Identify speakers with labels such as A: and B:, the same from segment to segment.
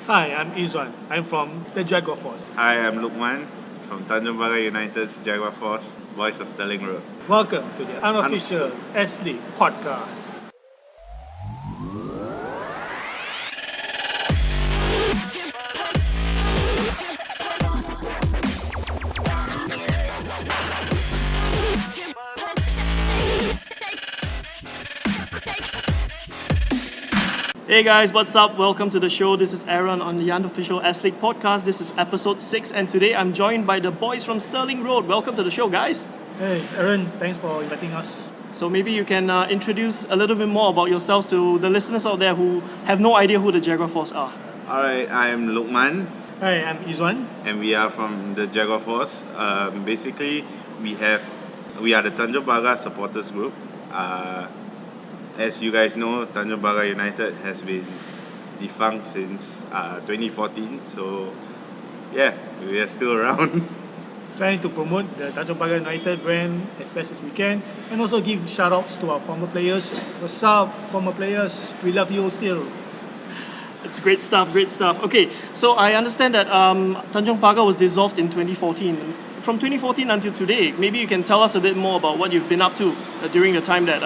A: Hi, I'm Izwan. I'm from the Jaguar Force.
B: Hi, I'm Lukman from Tanjung Pagar United's Jaguar Force, voice of Sterling Road.
A: Welcome to the Unofficial S.League podcast.
C: Hey guys, what's up? Welcome to the show. This is Aaron on the Unofficial S.League podcast. This is episode 6, and today I'm joined by the boys from Sterling Road. Welcome to the show, guys.
A: Hey, Aaron, thanks for inviting us.
C: So maybe you can introduce a little bit more about yourselves to the listeners out there who have no idea who the Jaguar Force are.
B: Alright, I'm Lukman
A: Hi, I'm Izwan.
B: and we are from the Jaguar Force. Basically, we are the Tanjung Pagar supporters group. As you guys know, Tanjung Pagar United has been defunct since 2014. So, yeah, we are still around.
A: Trying to promote the Tanjung Pagar United brand as best as we can and also give shout outs to our former players. What's up, former players? We love you still.
C: It's great stuff, great stuff. Okay, so I understand that Tanjung Pagar was dissolved in 2014. From 2014 until today, maybe you can tell us a bit more about what you've been up to during the time that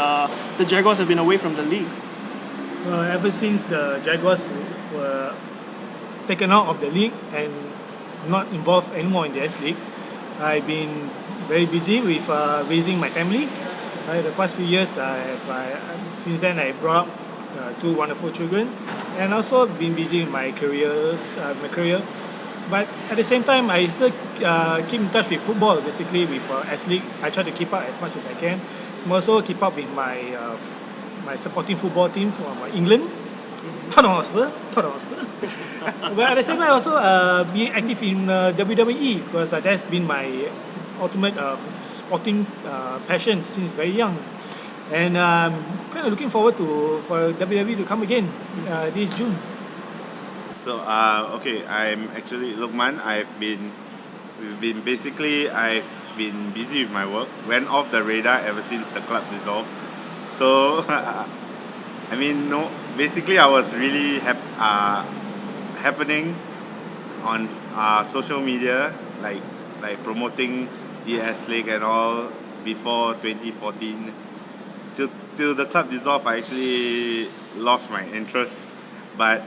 C: the Jaguars have been away from the league.
A: Ever since the Jaguars were taken out of the league and not involved anymore in the S-League, I've been very busy with raising my family. The past few years, since then I brought up 2 wonderful children, and also been busy in my career. But at the same time, I still keep in touch with football, basically with S-League. I try to keep up as much as I can. I'm also keep up with my supporting football team from England, Tottenham Hotspur. But at the same time, also be active in WWE because that's been my ultimate sporting passion since very young. And kind of looking forward for WWE to come again this June.
B: So, okay, I'm actually Lukman. I've been busy with my work. Went off the radar ever since the club dissolved. So, basically I was really happening on social media, like promoting the S-League and all before 2014. Till the club dissolved, I actually lost my interest. But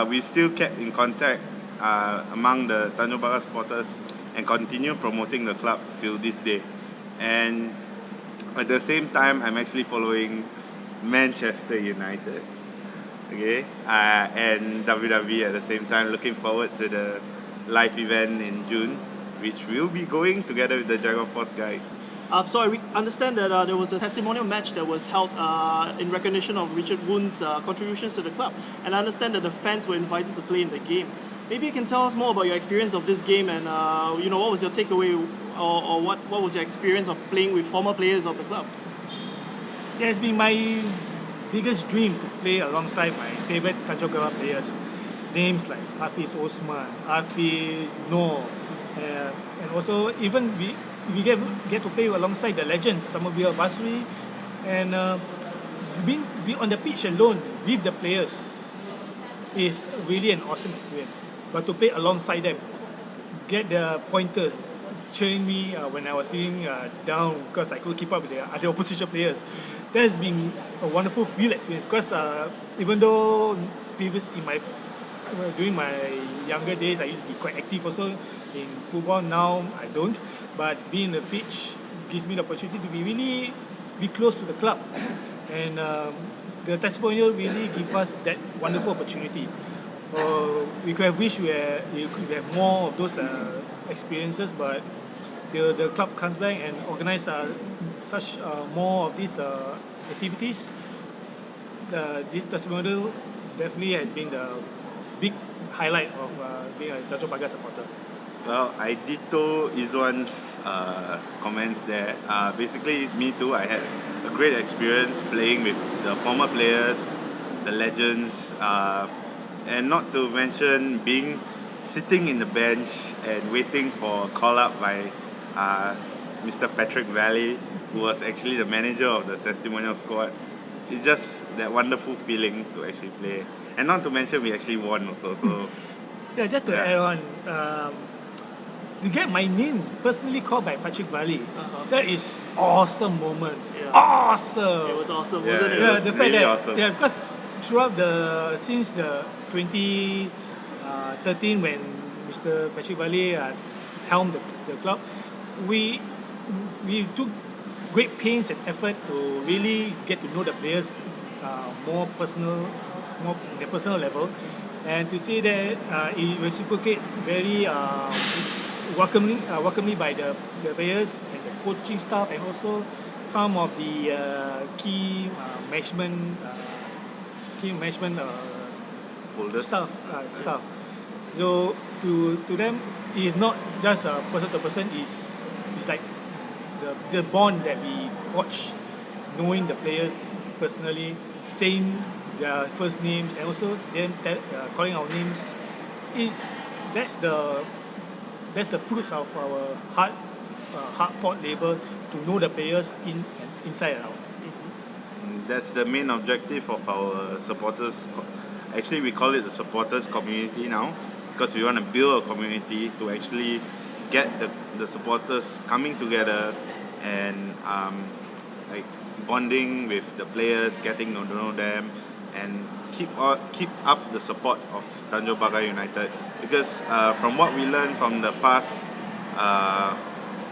B: we still kept in contact among the Tanjung Pagar supporters and continue promoting the club till this day. And at the same time, I'm actually following Manchester United, okay, and WWE at the same time. Looking forward to the live event in June, which we'll be going together with the Jaguar Force guys.
C: So I understand that there was a testimonial match that was held in recognition of Richard Woon's contributions to the club, and I understand that the fans were invited to play in the game. Maybe you can tell us more about your experience of this game, and what was your takeaway, or what was your experience of playing with former players of the club?
A: Yeah, it's been my biggest dream to play alongside my favorite Tanjung Pagar players. Names like Hafiz Osman, Hafiz Noor, and also even we get to play alongside the legends, Samabir Basri, and be on the pitch alone with the players is really an awesome experience. But to play alongside them, get the pointers, cheering me when I was feeling down because I couldn't keep up with the other opposition players, that has been a wonderful field experience. Because even though during my younger days, I used to be quite active also in football. Now I don't, but being on the pitch gives me the opportunity to be close to the club, and the testimonial really give us that wonderful opportunity. We could have wished we could have more of those experiences, but the club comes back and organize such more of these activities. This testimonial definitely has been the big highlight of being a Tanjung Pagar supporter.
B: Well, I ditto Izwan's comments there. Basically, me too. I had a great experience playing with the former players, the legends, and not to mention sitting in the bench and waiting for a call up by Mr. Patrick Valley, who was actually the manager of the testimonial squad. It's just that wonderful feeling to actually play And not to mention we actually won also. So
A: Yeah, just to
B: Yeah.
A: add on, to get my name personally called by Patrick Valley, that is awesome moment.
C: Yeah.
A: Awesome.
C: It was awesome,
B: Yeah,
C: wasn't it?
B: it
A: Yeah,
B: was
A: the fact
B: really
A: that
B: awesome.
A: yeah, because throughout since the 2013 when Mr. Patrick Valley helmed the club, we took great pains and effort to really get to know the players more in a personal level, and to see that it reciprocate very welcomingly by the players and the coaching staff, and also some of the key management
B: Holders.
A: stuff. So to them, it is not just a person to person. It's like the bond that we forge, knowing the players personally, saying their first names, and also them calling our names. Is that's the that's the fruits of our hard fought labor to know the players inside and out.
B: That's the main objective of our supporters. Actually, we call it the supporters community now, because we want to build a community to actually get the supporters coming together and like bonding with the players, getting to know them, and keep up the support of Tanjong Pagar United. Because from what we learned from the past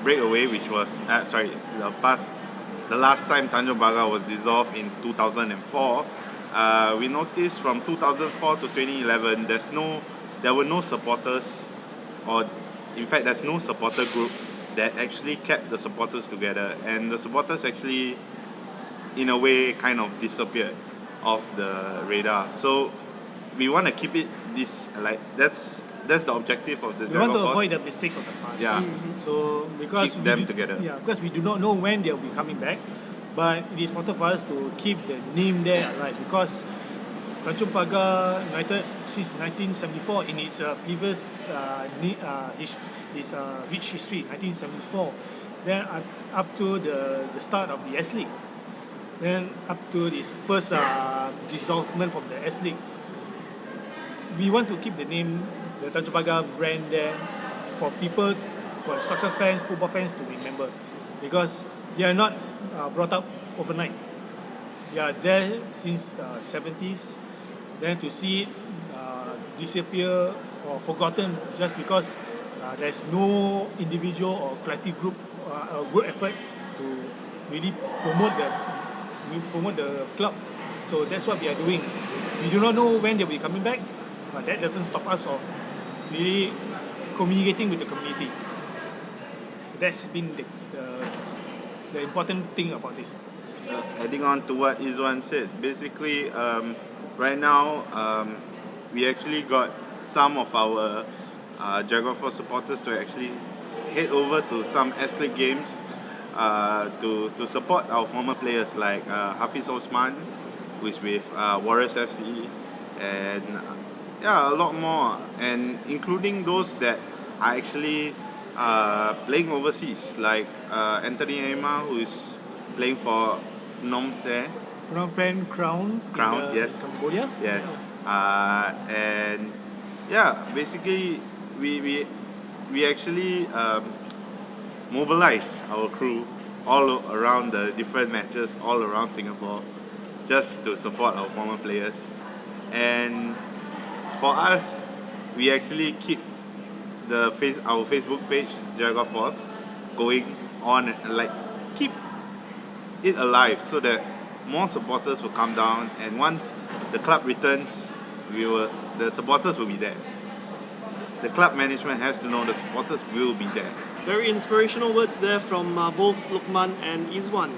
B: breakaway, which was the last time Tanjong Pagar was dissolved in 2004, we noticed from 2004 to 2011, there were no supporters, or in fact, there's no supporter group that actually kept the supporters together, and the supporters actually, in a way, kind of disappeared off the radar. So we want to keep it that's the objective of the
A: We want to
B: Jaguar
A: avoid
B: Force.
A: the mistakes of the past.
B: Yeah.
A: So because
B: Keep them together.
A: Yeah, because we do not know when they'll be coming back, but it is important for us to keep the name there alive, because Tanjong Pagar United since 1974 in its previous rich history, 1974, then up to the start of the S-League, then up to this first dissolvement from the S-League. We want to keep the name, the Tanjong Pagar brand there for people, for soccer fans, football fans to remember, because they are not brought up overnight. They are there since 70s. Then to see it disappear or forgotten just because there's no individual or collective group good effort to really promote the club. So that's what we are doing. We do not know when they'll be coming back, but that doesn't stop us from really communicating with the community. So that's been the important thing about this.
B: Adding on to what Izwan says, basically, right now, we actually got some of our Jaguar Force supporters to actually head over to some S-League games to support our former players like Hafiz Osman, who is with Warriors FC, and a lot more, and including those that are actually playing overseas, like Anthony Aima, who is playing for Phnom Penh.
A: Phnom Penh Crown,
B: Yes.
A: Cambodia.
B: Yes. And basically we actually mobilize our crew all around the different matches all around Singapore just to support our former players. And for us, we actually keep our Facebook page Jaguar Force going on, like keep it alive so that more supporters will come down, and once the club returns, the supporters will be there. The club management has to know the supporters will be there.
C: Very inspirational words there from both Lukman and Izwan.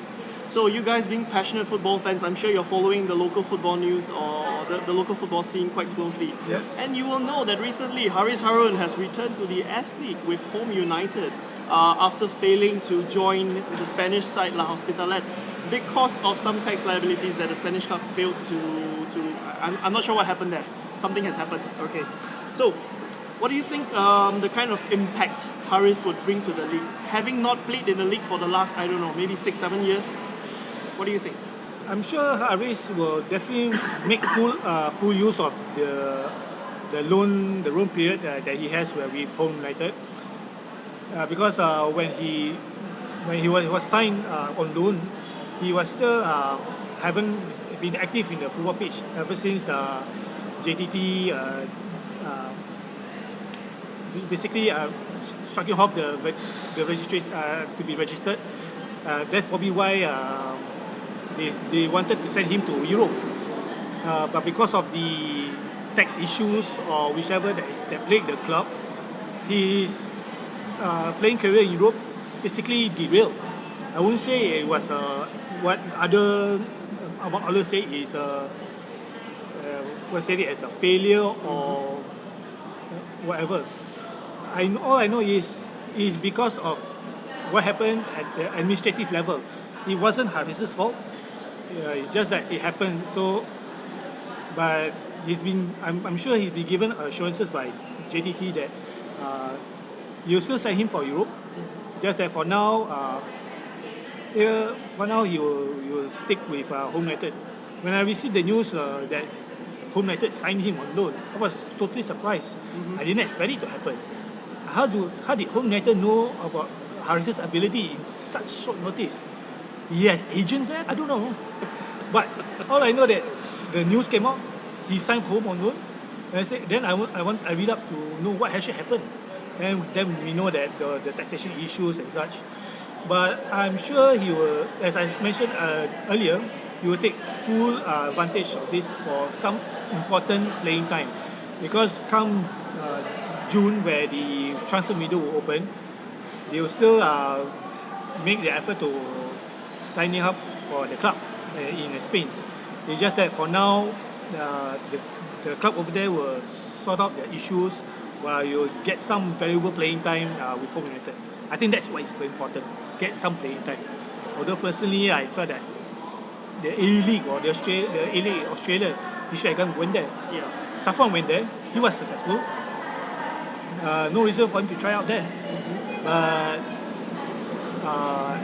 C: So you guys being passionate football fans, I'm sure you're following the local football news or the local football scene quite closely.
A: Yes.
C: And you will know that recently Haris Harun has returned to the S-League with Home United after failing to join the Spanish side La Hospitalet because of some tax liabilities that the Spanish club failed to I'm not sure what happened there. Something has happened. Okay. So what do you think the kind of impact Haris would bring to the league? Having not played in the league for the last, I don't know, maybe 6-7 years? What do you think?
A: I'm sure Haris will definitely make full use of the loan period that he has with Home United, because when he was signed on loan, he was still haven't been active in the football pitch ever since JTT basically striking off the registration to be registered. That's probably why they wanted to send him to Europe, but because of the tax issues or whichever that plagued the club, his playing career in Europe basically derailed. I wouldn't say it was what others say is was say it as a failure or whatever. All I know is because of what happened at the administrative level. It wasn't Haris's fault. It's just that it happened. So, but I'm sure he's been given assurances by JTT that you'll still send him for Europe. Just that for now, he will stick with Home United. When I received the news that Home United signed him on loan, I was totally surprised. I didn't expect it to happen. How did Home United know about Haris's ability in such short notice? He has agents there? I don't know. But all I know that the news came out, he signed home on loan. And I said, then I read up to know what actually happened. And then we know that the taxation issues and such. But I'm sure he will, as I mentioned earlier, he will take full advantage of this for some important playing time. Because come June, where the transfer window will open, they will still make the effort to sign him up for the club in Spain. It's just that for now, the club over there will sort out their issues while you'll get some valuable playing time with Home United. I think that's what is very important, get some playing time. Although personally, I felt that the A-League or the A-League Australia, he should have went there.
C: Yeah.
A: Safwan went there, he was successful. No reason for him to try out there. But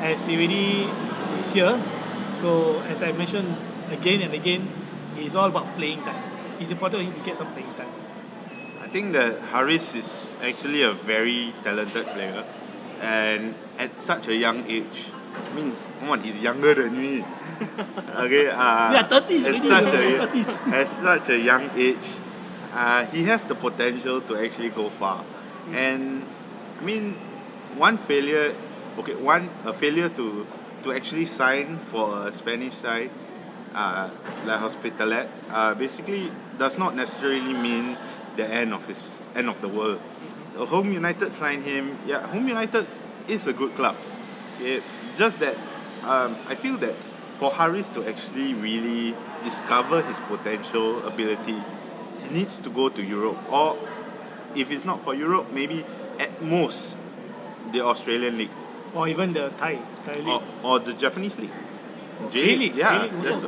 A: as he already is here, so as I mentioned again and again, it's all about playing time. It's important for him to get some playing time.
B: I think that Haris is actually a very talented player, and at such a young age, I mean, come on, he's younger than me. Okay,
A: Yeah, 30s already.
B: at such a young age, he has the potential to actually go far. And I mean, a failure to actually sign for a Spanish side, like Hospitalet, basically does not necessarily mean the end of the world. Home United signed him. Yeah, Home United is a good club. Okay? Just that I feel that for Haris to actually really discover his potential ability, he needs to go to Europe, or if it's not for Europe, maybe at most the Australian League,
A: Or even the Thai League.
B: or the Japanese League.
A: J-League.
B: Yeah,
A: J-League
B: that's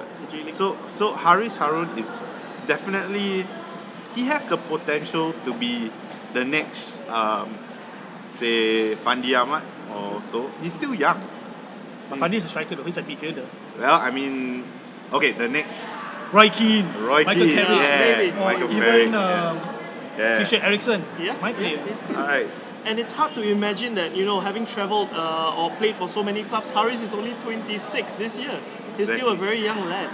A: also.
B: right. So Haris Harun is definitely, he has the potential to be the next say Fandi Ahmad or so. He's still young.
A: But Fandi is a striker though, he's a midfielder.
B: Well, I mean, okay, the next
A: Roy Keane,
B: Roy
A: Michael
B: Keane,
A: Carrick,
C: maybe.
A: or
B: Michael
A: even
B: Carrick, yeah.
A: Christian Eriksen
C: Yeah,
A: might play.
C: yeah.
B: All right.
C: And it's hard to imagine that, having travelled or played for so many clubs, Haris is only 26 this year. He's still a very young lad.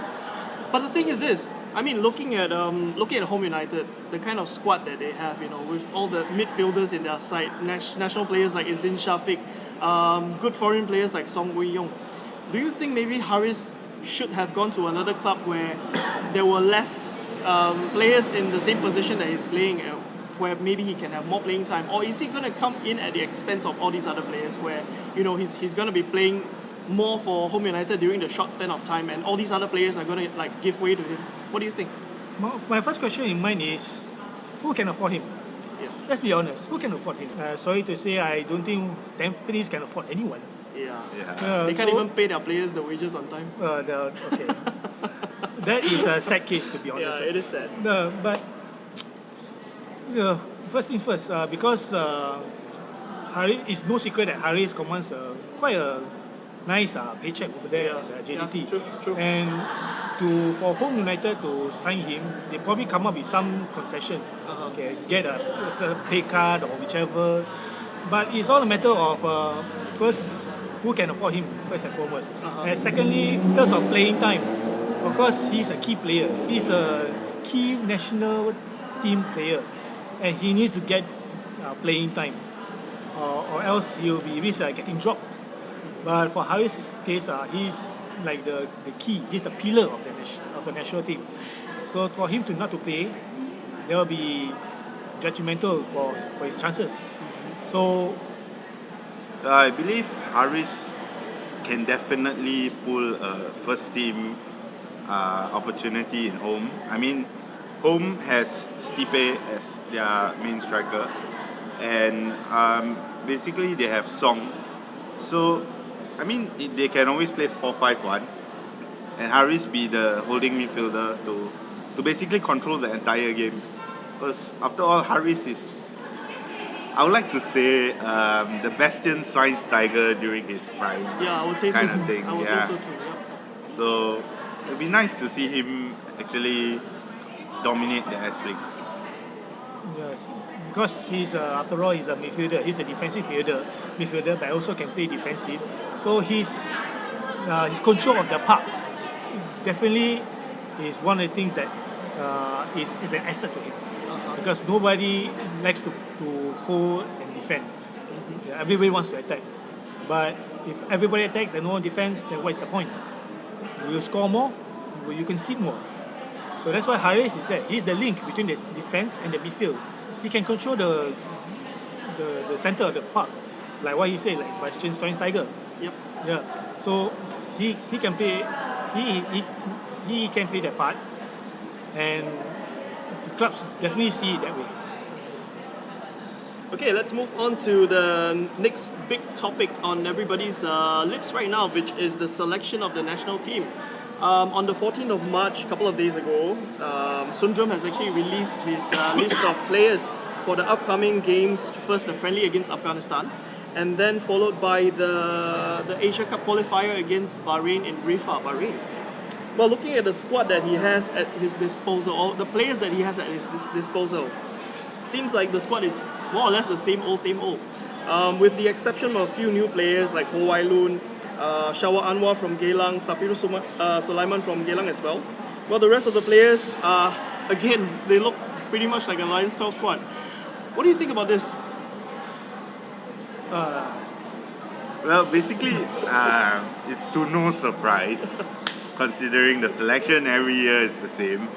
C: But the thing is this, I mean, looking at Home United, the kind of squad that they have, with all the midfielders in their side, national players like Izdin Shafiq, good foreign players like Song Wei Yong. Do you think maybe Haris should have gone to another club where there were less players in the same position that he's playing, where maybe he can have more playing time? Or is he going to come in at the expense of all these other players where, he's going to be playing more for Home United during the short span of time, and all these other players are going to give way to him? What do you think?
A: My first question in mind is, who can afford him?
C: Yeah.
A: Let's be honest, who can afford him? Sorry to say, I don't think Tampines can afford anyone.
C: Yeah. They can't even pay their players the wages on time.
A: Okay. That is a sad case, to be honest.
C: Yeah, it is sad.
A: But first things first, because Haris, it's no secret that Haris commands quite a nice paycheck over there at the JDT.
C: Yeah, true.
A: And for Home United to sign him, they probably come up with some concession. Okay, get a pay card or whichever. But it's all a matter of first, who can afford him, first and foremost. And secondly, in terms of playing time, of course, he's a key player. He's a key national team player. And he needs to get playing time. Or else he'll be risk getting dropped. But for Haris' case, he's like the key. He's the pillar of the national team. So for him to not to play, there will be detrimental for his chances. So
B: I believe Haris can definitely pull a first team opportunity in Home. I mean, Home has Stipe as their main striker, and basically they have Song. So I mean, they can always play 4-5-1, and Haris be the holding midfielder to basically control the entire game. Because after all, Haris is, I would like to say, the Bastian Schweinsteiger during his prime.
C: Yeah, I would say
B: kind
C: so
B: of
C: too.
B: thing.
C: I would
B: Yeah.
C: think so too. Yeah.
B: So it'd be nice to see him actually dominate the S-League.
A: yes, because he's after all he's a midfielder. He's a defensive midfielder, but also can play defensive. So his control of the park definitely is one of the things that is an asset to him. Because nobody likes to hold and defend. Yeah, everybody wants to attack. But if everybody attacks and no one defends, then what's the point? Will you score more? Will you concede more? So that's why Haris is there. He's the link between the defense and the midfield. He can control the center of the park, like what you say, like Bastian Schweinsteiger.
C: Yep.
A: Yeah. So he can play. He can play that part, and the clubs definitely see it that way.
C: Okay, let's move on to the next big topic on everybody's lips right now, which is the selection of the national team. On the 14th of March, a couple of days ago, Sundram has actually released his list of players for the upcoming games. First, the friendly against Afghanistan, and then followed by the Asia Cup qualifier against Bahrain in Rifah, Bahrain. Well, looking at the squad that he has at his disposal, or the players that he has at his disposal, seems like the squad is more or less the same old, with the exception of a few new players like Ho Wai Loon, Shawar Anwar from Geylang, Safiru Sulaiman from Geylang as well. Well, the rest of the players, again, they look pretty much like a Lions 12 squad. What do you think about this?
B: Well, basically, it's to no surprise, considering the selection every year is the same.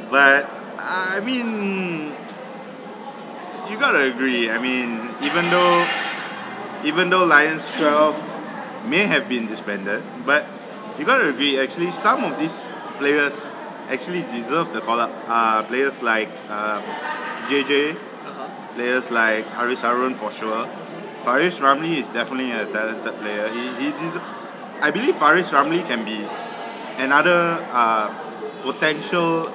B: But I mean, you gotta agree. I mean, even though Lions 12 may have been disbanded, but you gotta agree. Actually, some of these players actually deserve the call up. Players like JJ, players like Haris Harun for sure. Faris Ramli is definitely a talented player. I believe Faris Ramli can be another potential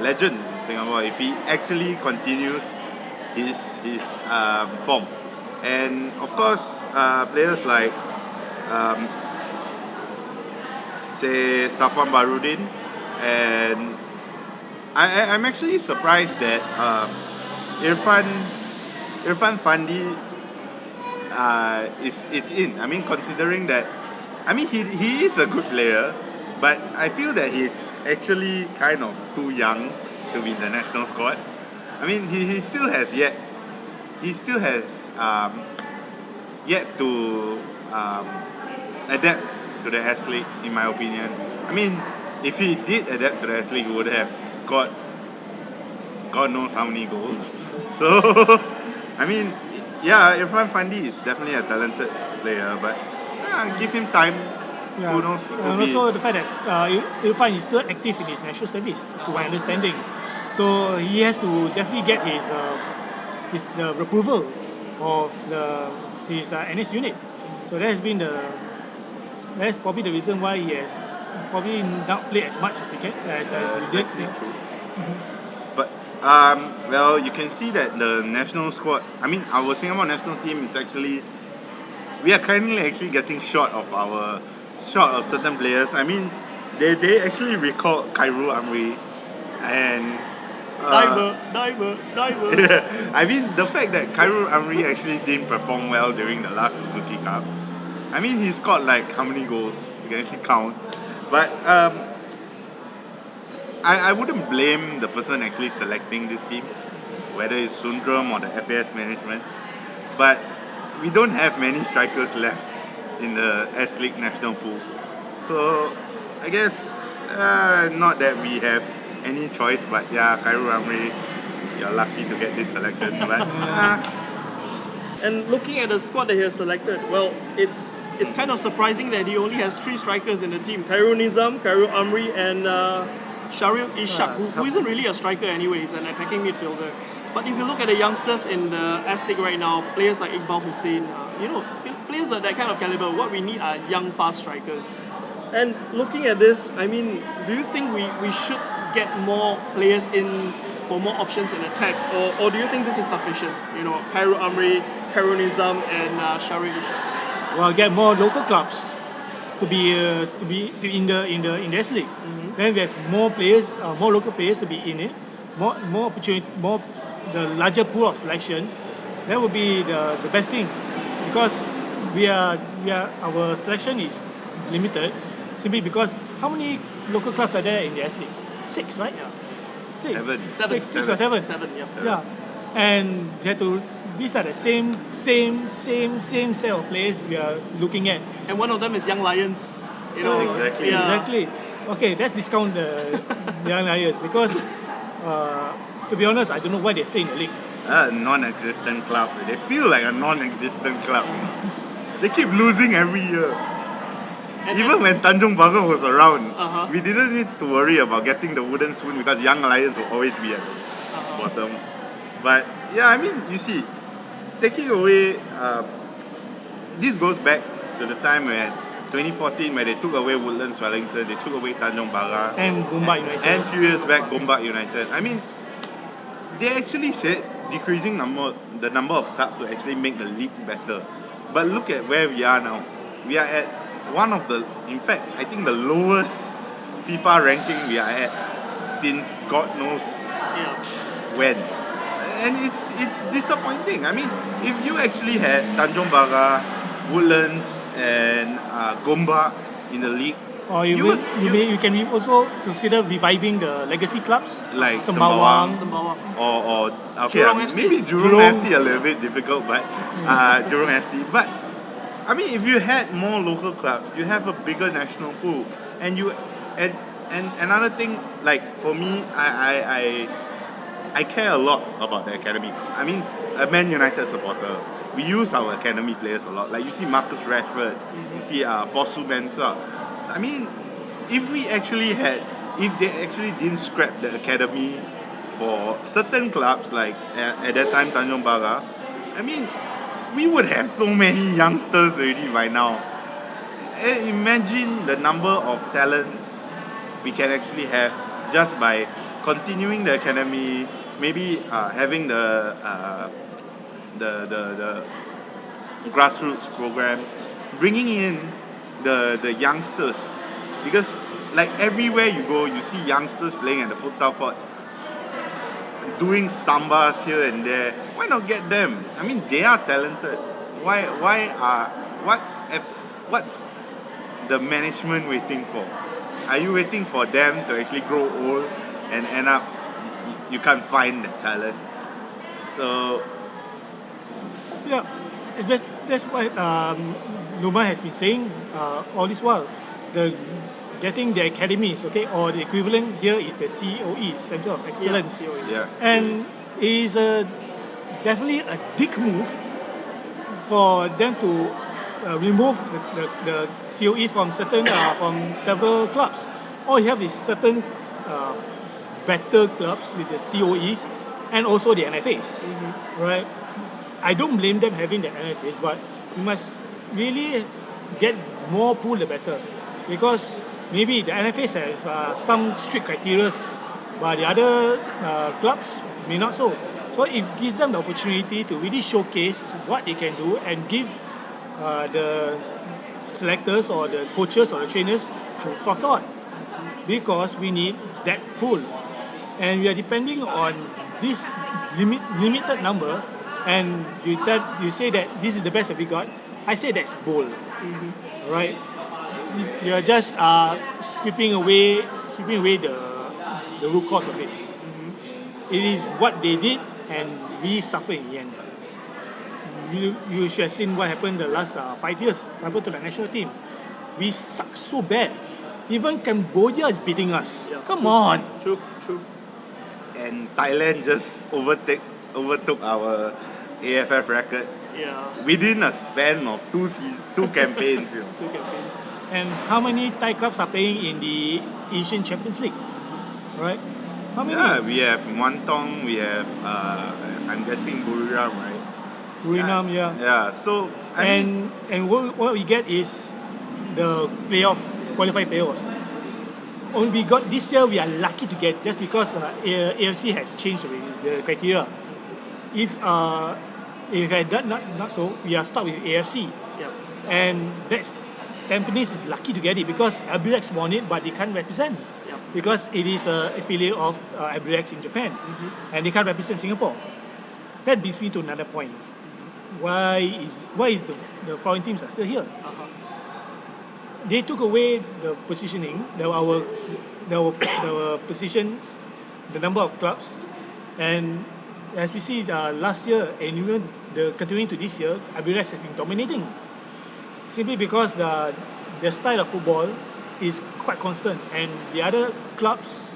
B: legend in Singapore if he actually continues his form. And of course, players like say Safwan Barudin, and I'm actually surprised that Irfan Fandi is in. I mean, considering that, I mean, he is a good player, but I feel that he's actually kind of too young to be in the national squad. I mean, he still has yet to adapt to the S-League, in my opinion. I mean, if he did adapt to the S-League, he would have scored God knows how many goals. So, I mean, yeah, Irfan Fandi is definitely a talented player, but give him time.
A: Yeah.
B: Who knows?
A: And also the fact that Irfan is still active in his national service, to my understanding. So he has to definitely get the approval of his NS unit. So that's probably the reason why he has probably not played as much as he can as he did.
B: True. But well, you can see that the national squad, I mean, our Singapore national team is actually, we are currently actually getting short of certain players. I mean, they actually recalled Khairul Amri and
C: diver.
B: I mean, the fact that Khairul Amri actually didn't perform well during the last Suzuki Cup. I mean, he scored like how many goals? You can actually count. But I wouldn't blame the person actually selecting this team, whether it's Sundram or the FAS management. But we don't have many strikers left in the S.League national pool. So I guess not that we have any choice, but yeah, Khairul Amri, you're lucky to get this selection. But
C: And looking at the squad that he has selected, well, it's kind of surprising that he only has 3 strikers in the team: Khairul Nizam, Khairul Amri, and Sharil Ishak, who isn't really a striker anyway. He's an attacking midfielder. But if you look at the youngsters in the S-League right now, players like Iqbal Hussein, players of that kind of caliber, what we need are young, fast strikers. And looking at this, I mean, do you think we should get more players in for more options in attack, or do you think this is sufficient? Khairul Amri, Khairul Nizam, and Sharil Ishak.
A: Well, get more local clubs to be in the S-League. Then we have more players, more local players to be in it, more opportunity, more the larger pool of selection. That would be the best thing, because our selection is limited simply because how many local clubs are there in the S-League? 6, right?
C: Yeah.
A: Six or seven. Yeah. And these are the same set of players we are looking at.
C: And one of them is Young Lions.
B: Exactly.
C: Yeah.
A: Exactly. Okay, let's discount the Young Lions because, to be honest, I don't know why they stay in the league.
B: A non-existent club. They feel like a non-existent club. They keep losing every year. Even when Tanjung Pagar was around, we didn't need to worry about getting the wooden spoon because Young Lions will always be at the bottom. But yeah, I mean, you see, taking away, this goes back to the time when 2014 when they took away Woodlands Wellington, they took away Tanjung Pagar.
A: And Gombak United.
B: And a few years back, Gombak United. I mean, they actually said decreasing the number of clubs will actually make the league better. But look at where we are now. We are at one of the, in fact, I think the lowest FIFA ranking we are at since God knows when. And it's disappointing. I mean, if you actually had Tanjung Pagar, Woodlands, and Gombak in the league,
A: or you can also consider reviving the legacy clubs
B: like
A: Sembawang.
B: Or okay,
C: Jurong FC.
B: maybe Jurong FC a little bit difficult, but Jurong FC. But I mean, if you had more local clubs, you have a bigger national pool, and another thing, like for me, I care a lot about the academy. I mean, a Man United supporter, we use our academy players a lot. Like you see Marcus Rashford, you see Fosu Mensah. I mean, if they actually didn't scrap the academy for certain clubs, like at that time Tanjung Pagar, I mean, we would have so many youngsters already by now. And imagine the number of talents we can actually have just by continuing the academy, maybe having the grassroots programs, bringing in the youngsters, because like everywhere you go, you see youngsters playing at the futsal courts, doing sambas here and there. Why not get them? I mean, they are talented. What's the management waiting for? Are you waiting for them to actually grow old and end up you can't find the talent? So
A: yeah, that's why Numa has been saying all this while. Getting the academies, okay, or the equivalent here is the COE, Center of Excellence.
B: yeah.
A: And it is definitely a dick move for them to remove the COEs from several clubs. All you have is certain better clubs with the COEs and also the NFAs, right? I don't blame them having the NFAs, but you must really get more pool the better, because maybe the NFAs have some strict criteria, but the other clubs may not so. So it gives them the opportunity to really showcase what they can do and give the selectors or the coaches or the trainers food for thought, because we need that pool, and we are depending on this limited number. And you say that this is the best that we got. I say that's bold, right? You are just sweeping away the root cause of it. It is what they did, and we suffer in the end. You should have seen what happened the last 5 years. What happened to the national team? We suck so bad. Even Cambodia is beating us.
C: Yeah,
A: Come
C: true.
A: on.
C: True.
B: And Thailand just overtook our AFF record
C: Yeah.
B: within a span of two campaigns. You know.
C: 2 campaigns.
A: And how many Thai clubs are playing in the Asian Champions League? Right? How many?
B: Yeah, we have Muantong, we have I'm guessing Buriram, right?
A: Suriname, yeah.
B: Yeah, so I mean,
A: And what we get is the playoff qualified playoffs. Only we got this year, we are lucky to get, just because AFC has changed the criteria. If had done not so, we are stuck with AFC.
C: Yep.
A: And that's Tampines is lucky to get it, because Abirex won it, but they can't represent,
C: Yep.
A: because it is an affiliate of Abirex in Japan, and they can't represent Singapore. That brings me to another point. Why is the foreign teams are still here?
C: Uh-huh.
A: They took away the positioning, the positions, the number of clubs, and as we see last year and even continuing to this year, Abirex has been dominating. Simply because the style of football is quite constant, and the other clubs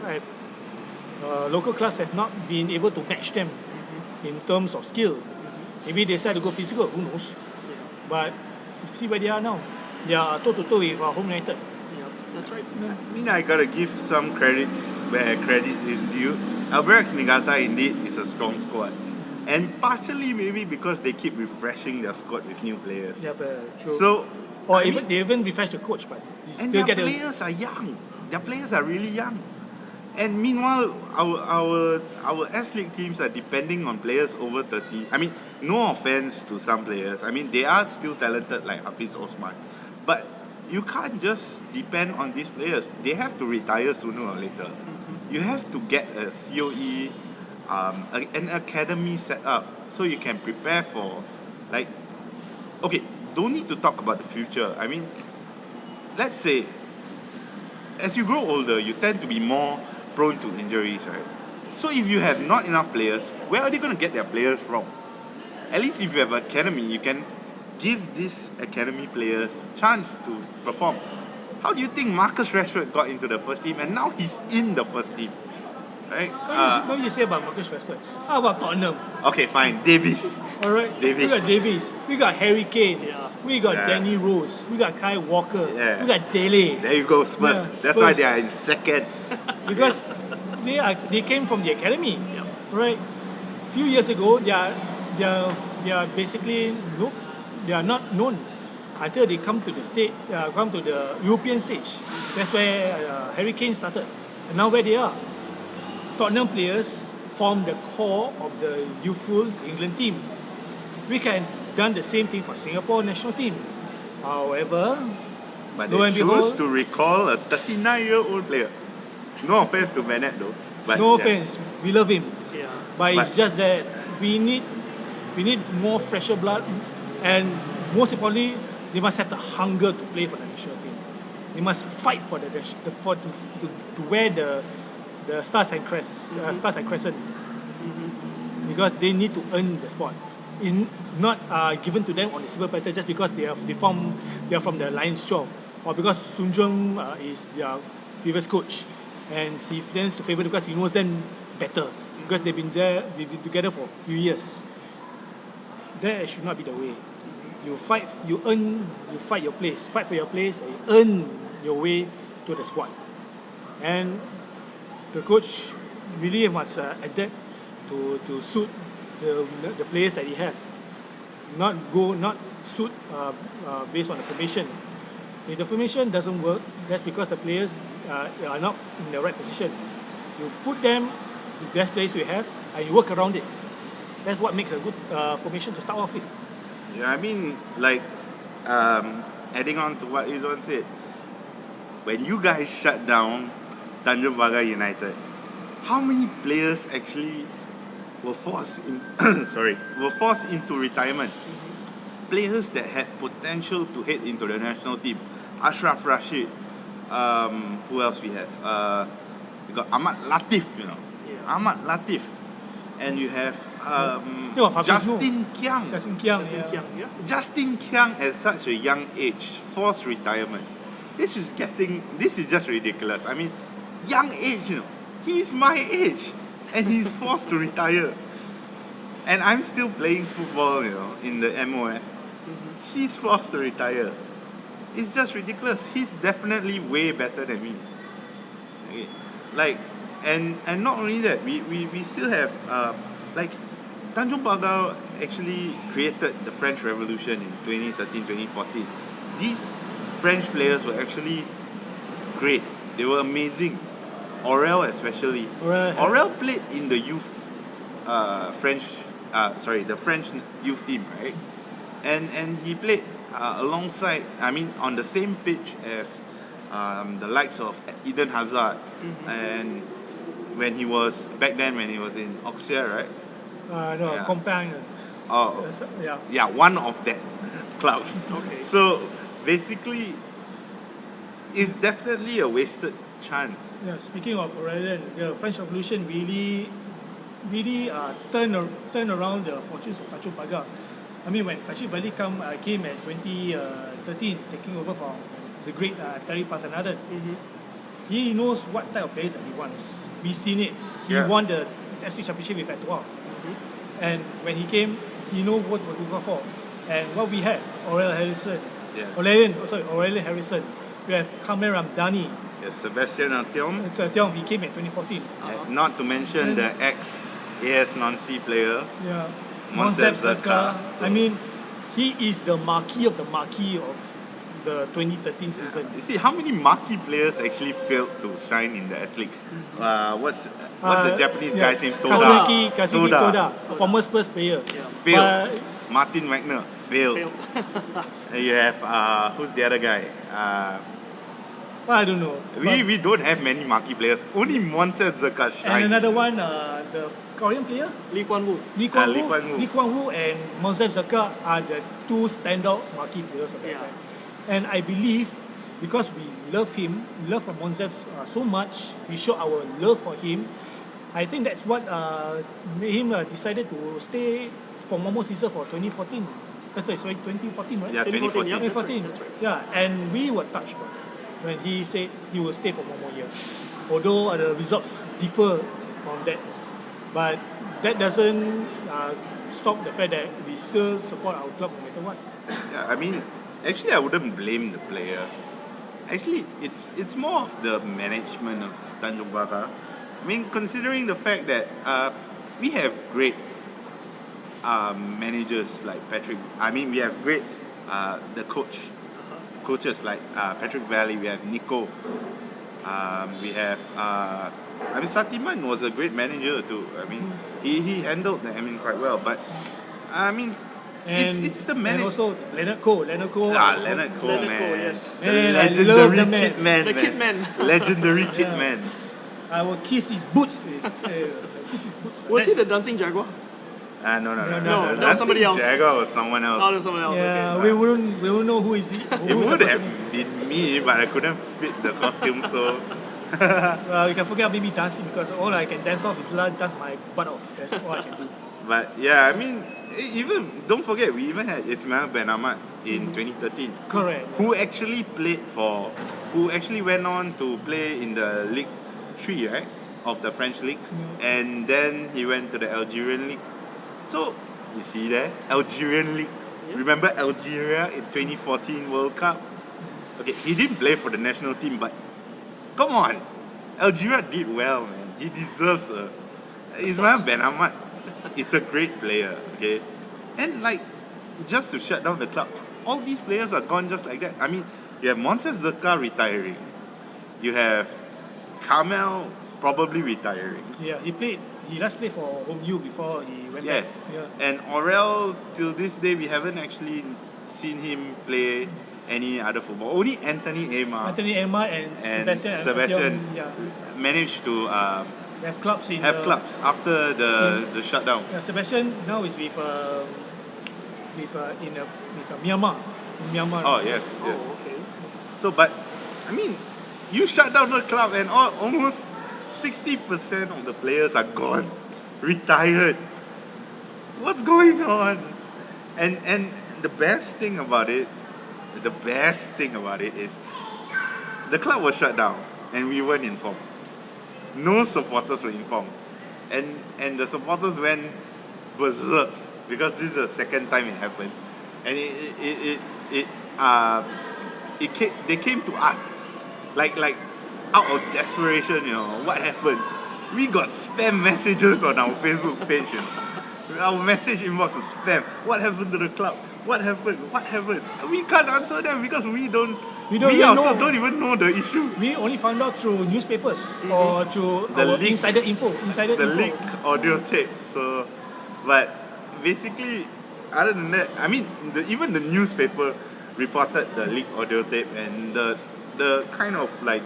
A: local clubs have not been able to match them in terms of skill. Maybe they decide to go physical, who knows? But see where they are now. They are toe-to-toe with Home United.
C: Yeah, that's right.
B: I mean, I gotta give some credits where credit is due. Albirex Niigata indeed is a strong squad, and partially maybe because they keep refreshing their squad with new players.
A: Yeah, true.
B: So,
A: Or
B: I
A: even
B: mean,
A: they even refresh the coach, but you
B: and
A: still
B: their
A: get
B: players are young. Their players are really young. And meanwhile, our S-League teams are depending on players over 30. I mean, no offense to some players. I mean, they are still talented like Hafiz Osman. But you can't just depend on these players. They have to retire sooner or later. You have to get a COE, an academy set up so you can prepare for, like, okay, don't need to talk about the future. I mean, let's say, as you grow older, you tend to be more prone to injuries, right? So if you have not enough players, where are they going to get their players from? At least if you have an academy, you can give these academy players chance to perform. How do you think Marcus Rashford got into the first team and now he's in the first team? Right?
A: What do you say about Marcus Rashford? How about Tottenham?
B: Okay, fine. Davies.
A: Alright,
B: Davies.
A: we got Davies, we got Harry Kane,
C: Yeah.
A: we got
B: Yeah.
A: Danny Rose, we got Kai Walker,
B: Yeah.
A: we got Dele.
B: There you go, Spurs.
A: Yeah,
B: That's why
A: Spurs.
B: they are in second.
A: Because they came from the academy,
C: Yep.
A: right? Few years ago, they are basically they are not known until they come to the European stage. That's where Harry Kane started, and now where they are. Tottenham players form the core of the youthful England team. We can done the same thing for Singapore national team. However,
B: But
A: lo
B: they
A: and
B: choose
A: behold,
B: to recall a 39-year-old player. No offense to Bennett though. But
A: no
B: yes.
A: offense, we love him.
C: Yeah.
A: But it's
B: But-
A: just that we need more fresher blood, and most importantly, they must have the hunger to play for the national team. They must fight for to wear the stars and crescent, because they need to earn the spot. Not given to them on the silver platter just because they are from the Lions Jaw, or because Sun Jung is their previous coach, and he tends to favour because he knows them better, because they've been together for a few years. That should not be the way. You fight for your place, and you earn your way to the squad. And the coach really must adapt to suit the players that he have. Not suit based on the formation. If the formation doesn't work, that's because the players are not in the right position. You put them the best players we have, and you work around it. That's what makes a good formation to start off with.
B: Yeah, I mean, like, adding on to what Izwan said, when you guys shut down Tanjung Pagar United, how many players actually were forced in were forced into retirement? Players that had potential to head into the national team. Ashraf Rashid. Who else we have? We got Ahmad Latif,
C: Yeah.
B: Ahmad Latif. And you have
A: Justin
B: Kiang.
A: Justin Kiang,
C: Justin
A: yeah.
C: Kiang, yeah.
B: Justin Kiang at such a young age, forced retirement. This is just ridiculous. I mean, young age, he's my age, and he's forced to retire. And I'm still playing football, in the MOF. He's forced to retire. It's just ridiculous. He's definitely way better than me. Okay. Like, and not only that, we still have like Tanjung Pagar actually created the French Revolution in 2013, 2014. These French players were actually great. They were amazing. Aurel especially. Aurel played in the youth the French youth team, right? And he played alongside, on the same pitch as the likes of Eden Hazard. And when he was in Auxerre, right?
A: No,
B: Yeah.
A: companion.
B: Oh,
A: Yeah.
B: one of that clubs.
C: Okay.
B: So basically, it's definitely a wasted chance.
A: Yeah, speaking of Aurelian, the French Revolution really turned around the fortunes of Tanjung Pagar. I mean, when Rashid Bali came at 2013, taking over from the great Terry Pathanadan, he knows what type of players that he wants. We've seen it. He
B: Yeah.
A: won the S.League Championship with Etoile. And when he came, he knows what to go for. And what we have, Aurelian Harrison. We have Kamel Ramdani.
B: Yes, Sebastian Artyom.
A: He came in 2014.
B: Not to mention the ex-AS Nancy player.
A: Yeah.
B: Monsef Zerka.
A: I mean, he is the marquee of the 2013 season.
B: You see, how many marquee players actually failed to shine in the S-League? What's the Japanese guy's name?
A: Kazuki Toda, a former Spurs player.
B: Failed. Martin Wagner failed.
C: Failed.
B: And you have who's the other guy?
A: I don't know.
B: We don't have many marquee players. Only Monsef Zerka shine.
A: And another one, the Korean player,
C: Lee Kuan Woo.
A: Lee Kuan Woo and Monsef Zerka are the two standout marquee players of that time. And I believe because we love Monsef so much, we show our love for him. I think that's what made him decided to stay for one more season for 2014. Sorry, 2014, right?
B: Yeah, 2014.
C: Yeah,
A: 2014.
C: that's right.
A: Yeah, and we were touched when he said he will stay for one more year. Although the results differ from that. But that doesn't stop the fact that we still support our club no matter what.
B: Yeah, actually I wouldn't blame the players. Actually, it's more of the management of Tanjung Pagar. Considering the fact that we have great managers like Patrick. We have great coaches like Patrick Valley. We have Nico. We have Satiman was a great manager too. He handled the quite well. But it's the
A: And
B: management.
A: also Leonard Cole.
B: Leonard Cole, man.
C: Yes.
B: The
A: Man, I
B: legendary
A: love the man.
B: kid man.
C: The kid man.
B: Legendary kid
A: Yeah.
B: man.
A: I will kiss his boots. Kiss his boots.
C: Was he the dancing Jaguar?
B: No.
C: No, that was somebody else.
B: Jaguar was someone else.
C: Oh, there's someone else.
A: Yeah,
C: Okay.
A: we wouldn't know who is he.
B: It would have been me, but I couldn't fit the costume, so.
A: You can forget maybe dancing because all I can dance off is dance my butt off. That's all I can do.
B: But yeah, even don't forget, we even had Ismail Ben Ahmad in 2013.
A: Correct.
B: Who actually went on to play in the League 3, right? Of the French League. And then he went to the Algerian League. So, you see there? Algerian League. Remember Algeria in 2014 World Cup? Okay, he didn't play for the national team, but come on. Algeria did well, man. He deserves Ismail Ben Ahmad is a great player, okay? And just to shut down the club, all these players are gone just like that. You have Monsef Zerka retiring. You have Kamel probably retiring.
A: Yeah, he last played for Home U before he went back. Yeah.
B: And Aurel, till this day, we haven't actually seen him play any other football. Only Anthony Emma
A: Anthony Emma and
B: Sebastian
A: yeah,
B: managed to
A: they have clubs
B: after the shutdown.
A: Yeah, Sebastian now is with Myanmar. In Myanmar.
B: Oh yes, yes.
C: Oh, okay.
B: So, but I mean, you shut down the club and almost 60% of the players are gone, retired. What's going on? And the best thing about it is the club was shut down and we weren't informed. No supporters were informed, and the supporters went berserk because this is the second time it happened, and they came to us like out of desperation. You know what happened? We got spam messages on our Facebook page. You know, our message inbox was spam. What happened to the club? What happened? What happened? We can't answer them because we ourselves don't even know the issue.
A: We only found out through newspapers or through
B: The
A: our
B: leak.
A: insider info.
B: The leak audio tape. So, but basically, other than that, I mean, even the newspaper reported the leak audio tape and the kind of like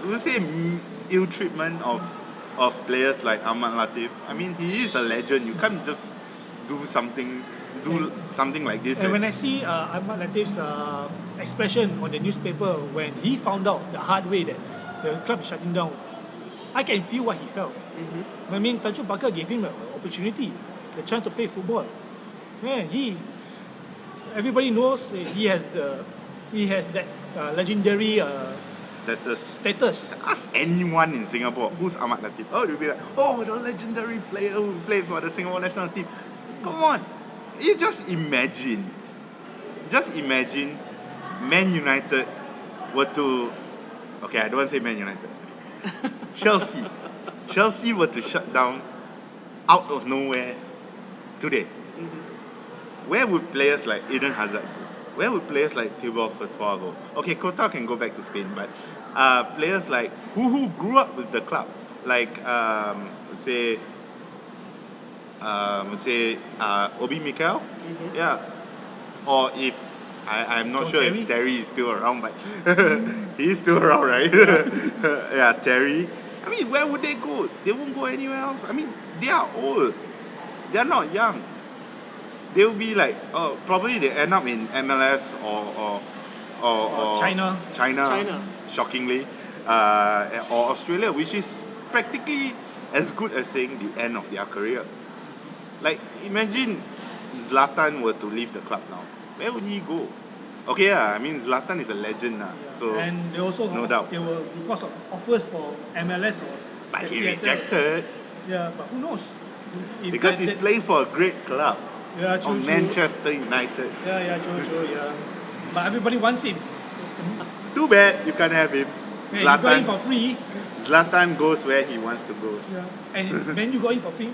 B: we say ill treatment of players like Ahmad Latif. I mean, he is a legend. You can't just do something like this.
A: And when I see Ahmad Latif's expression on the newspaper when he found out the hard way that the club is shutting down, I can feel what he felt. I mean, Tanjung Bakar gave him an opportunity, the chance to play football. Man, everybody knows he has that legendary status.
B: Ask anyone in Singapore who's Ahmad Latif. Oh, you'll be like, oh, the legendary player who played for the Singapore national team. Come on. You just imagine Man United were to, okay, I don't want to say Man United. Chelsea were to shut down out of nowhere today. Where would players like Eden Hazard go? Where would players like Thibaut Courtois go? Okay, Courtois can go back to Spain, but players like who grew up with the club, like say Obi Mikel, yeah, or if I'm not sure if Terry is still around, but he is still around, right? Yeah, Terry. I mean, where would they go? They won't go anywhere else. I mean, they are old. They are not young. They will be like, probably they end up in MLS or
A: China,
B: shockingly, or Australia, which is practically as good as saying the end of their career. Like, imagine Zlatan were to leave the club now. Where would he go? Okay, yeah, I mean, Zlatan is a legend now. So,
A: and they also
B: no doubt.
A: There were reports of offers for MLS or
B: But he
A: SCSL.
B: rejected.
A: Yeah, but who knows? If
B: Because he's playing for a great club.
A: Yeah, true.
B: Manchester United.
A: Yeah, true, yeah. But everybody wants him.
B: Too bad you can't have him.
A: Yeah, you got him for free.
B: Zlatan goes where he wants to go.
A: Yeah. And then you got him for free.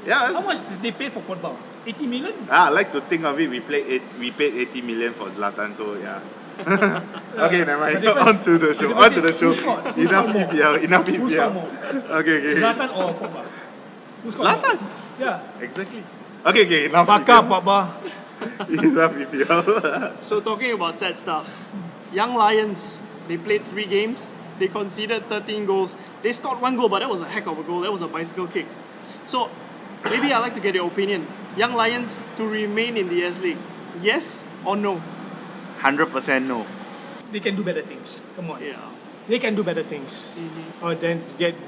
B: Yeah.
A: How much did they pay for Pogba? 80 million?
B: I like to think of it. We paid 80 million for Zlatan, so yeah. Okay, never mind. On to the show. Enough
A: Who scored more?
B: Okay.
A: Zlatan or Pogba? Who scored
B: Zlatan?
A: more? Yeah.
B: Exactly. Okay, enough.
A: Pogba.
B: Enough EPL.
C: So talking about sad stuff, Young Lions, they played 3 games, they conceded 13 goals, they scored 1 goal, but that was a heck of a goal, that was a bicycle kick. So maybe I'd like to get your opinion. Young Lions to remain in the S.League, yes or no?
B: 100% no.
A: They can do better things. Come on.
C: Yeah.
A: They can do better things than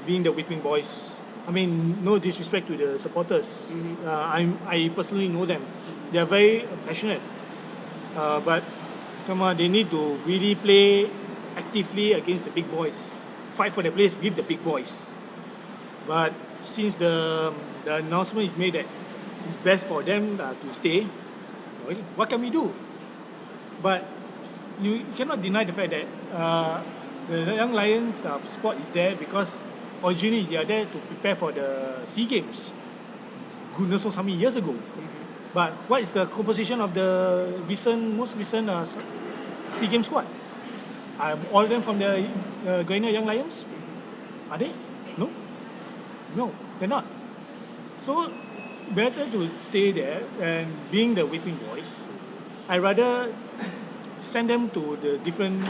A: being the whipping boys. I mean, no disrespect to the supporters. I personally know them. They are very passionate. But come on, they need to really play actively against the big boys. Fight for their place with the big boys. But since the announcement is made that it's best for them to stay, what can we do? But you cannot deny the fact that the Young Lions spot is there because originally they are there to prepare for the SEA Games. Goodness knows how many years ago. But what is the composition of the most recent SEA Games squad? Are all of them from the Grenadier Young Lions? Are they? No, they're not. So better to stay there and being the whipping boys. I rather send them to the different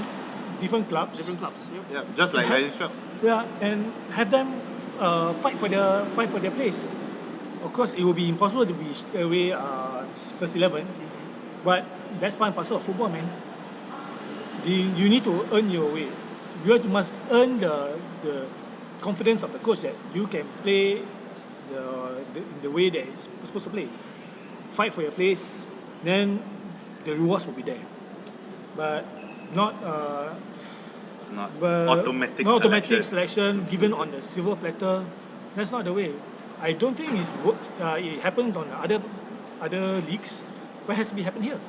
A: clubs.
C: Different clubs. Yep.
B: Yeah, just like Lions Shop.
A: Yeah, and have them fight for their place. Of course, it will be impossible to be straight away first 11, but that's part and parcel of football, man. You need to earn your way. Must earn the confidence of the coach that you can play the way that it's supposed to play. Fight for your place, then the rewards will be there. But not automatic selection given on the silver platter. That's not the way. I don't think it happens on other leagues, but it has to be happen here.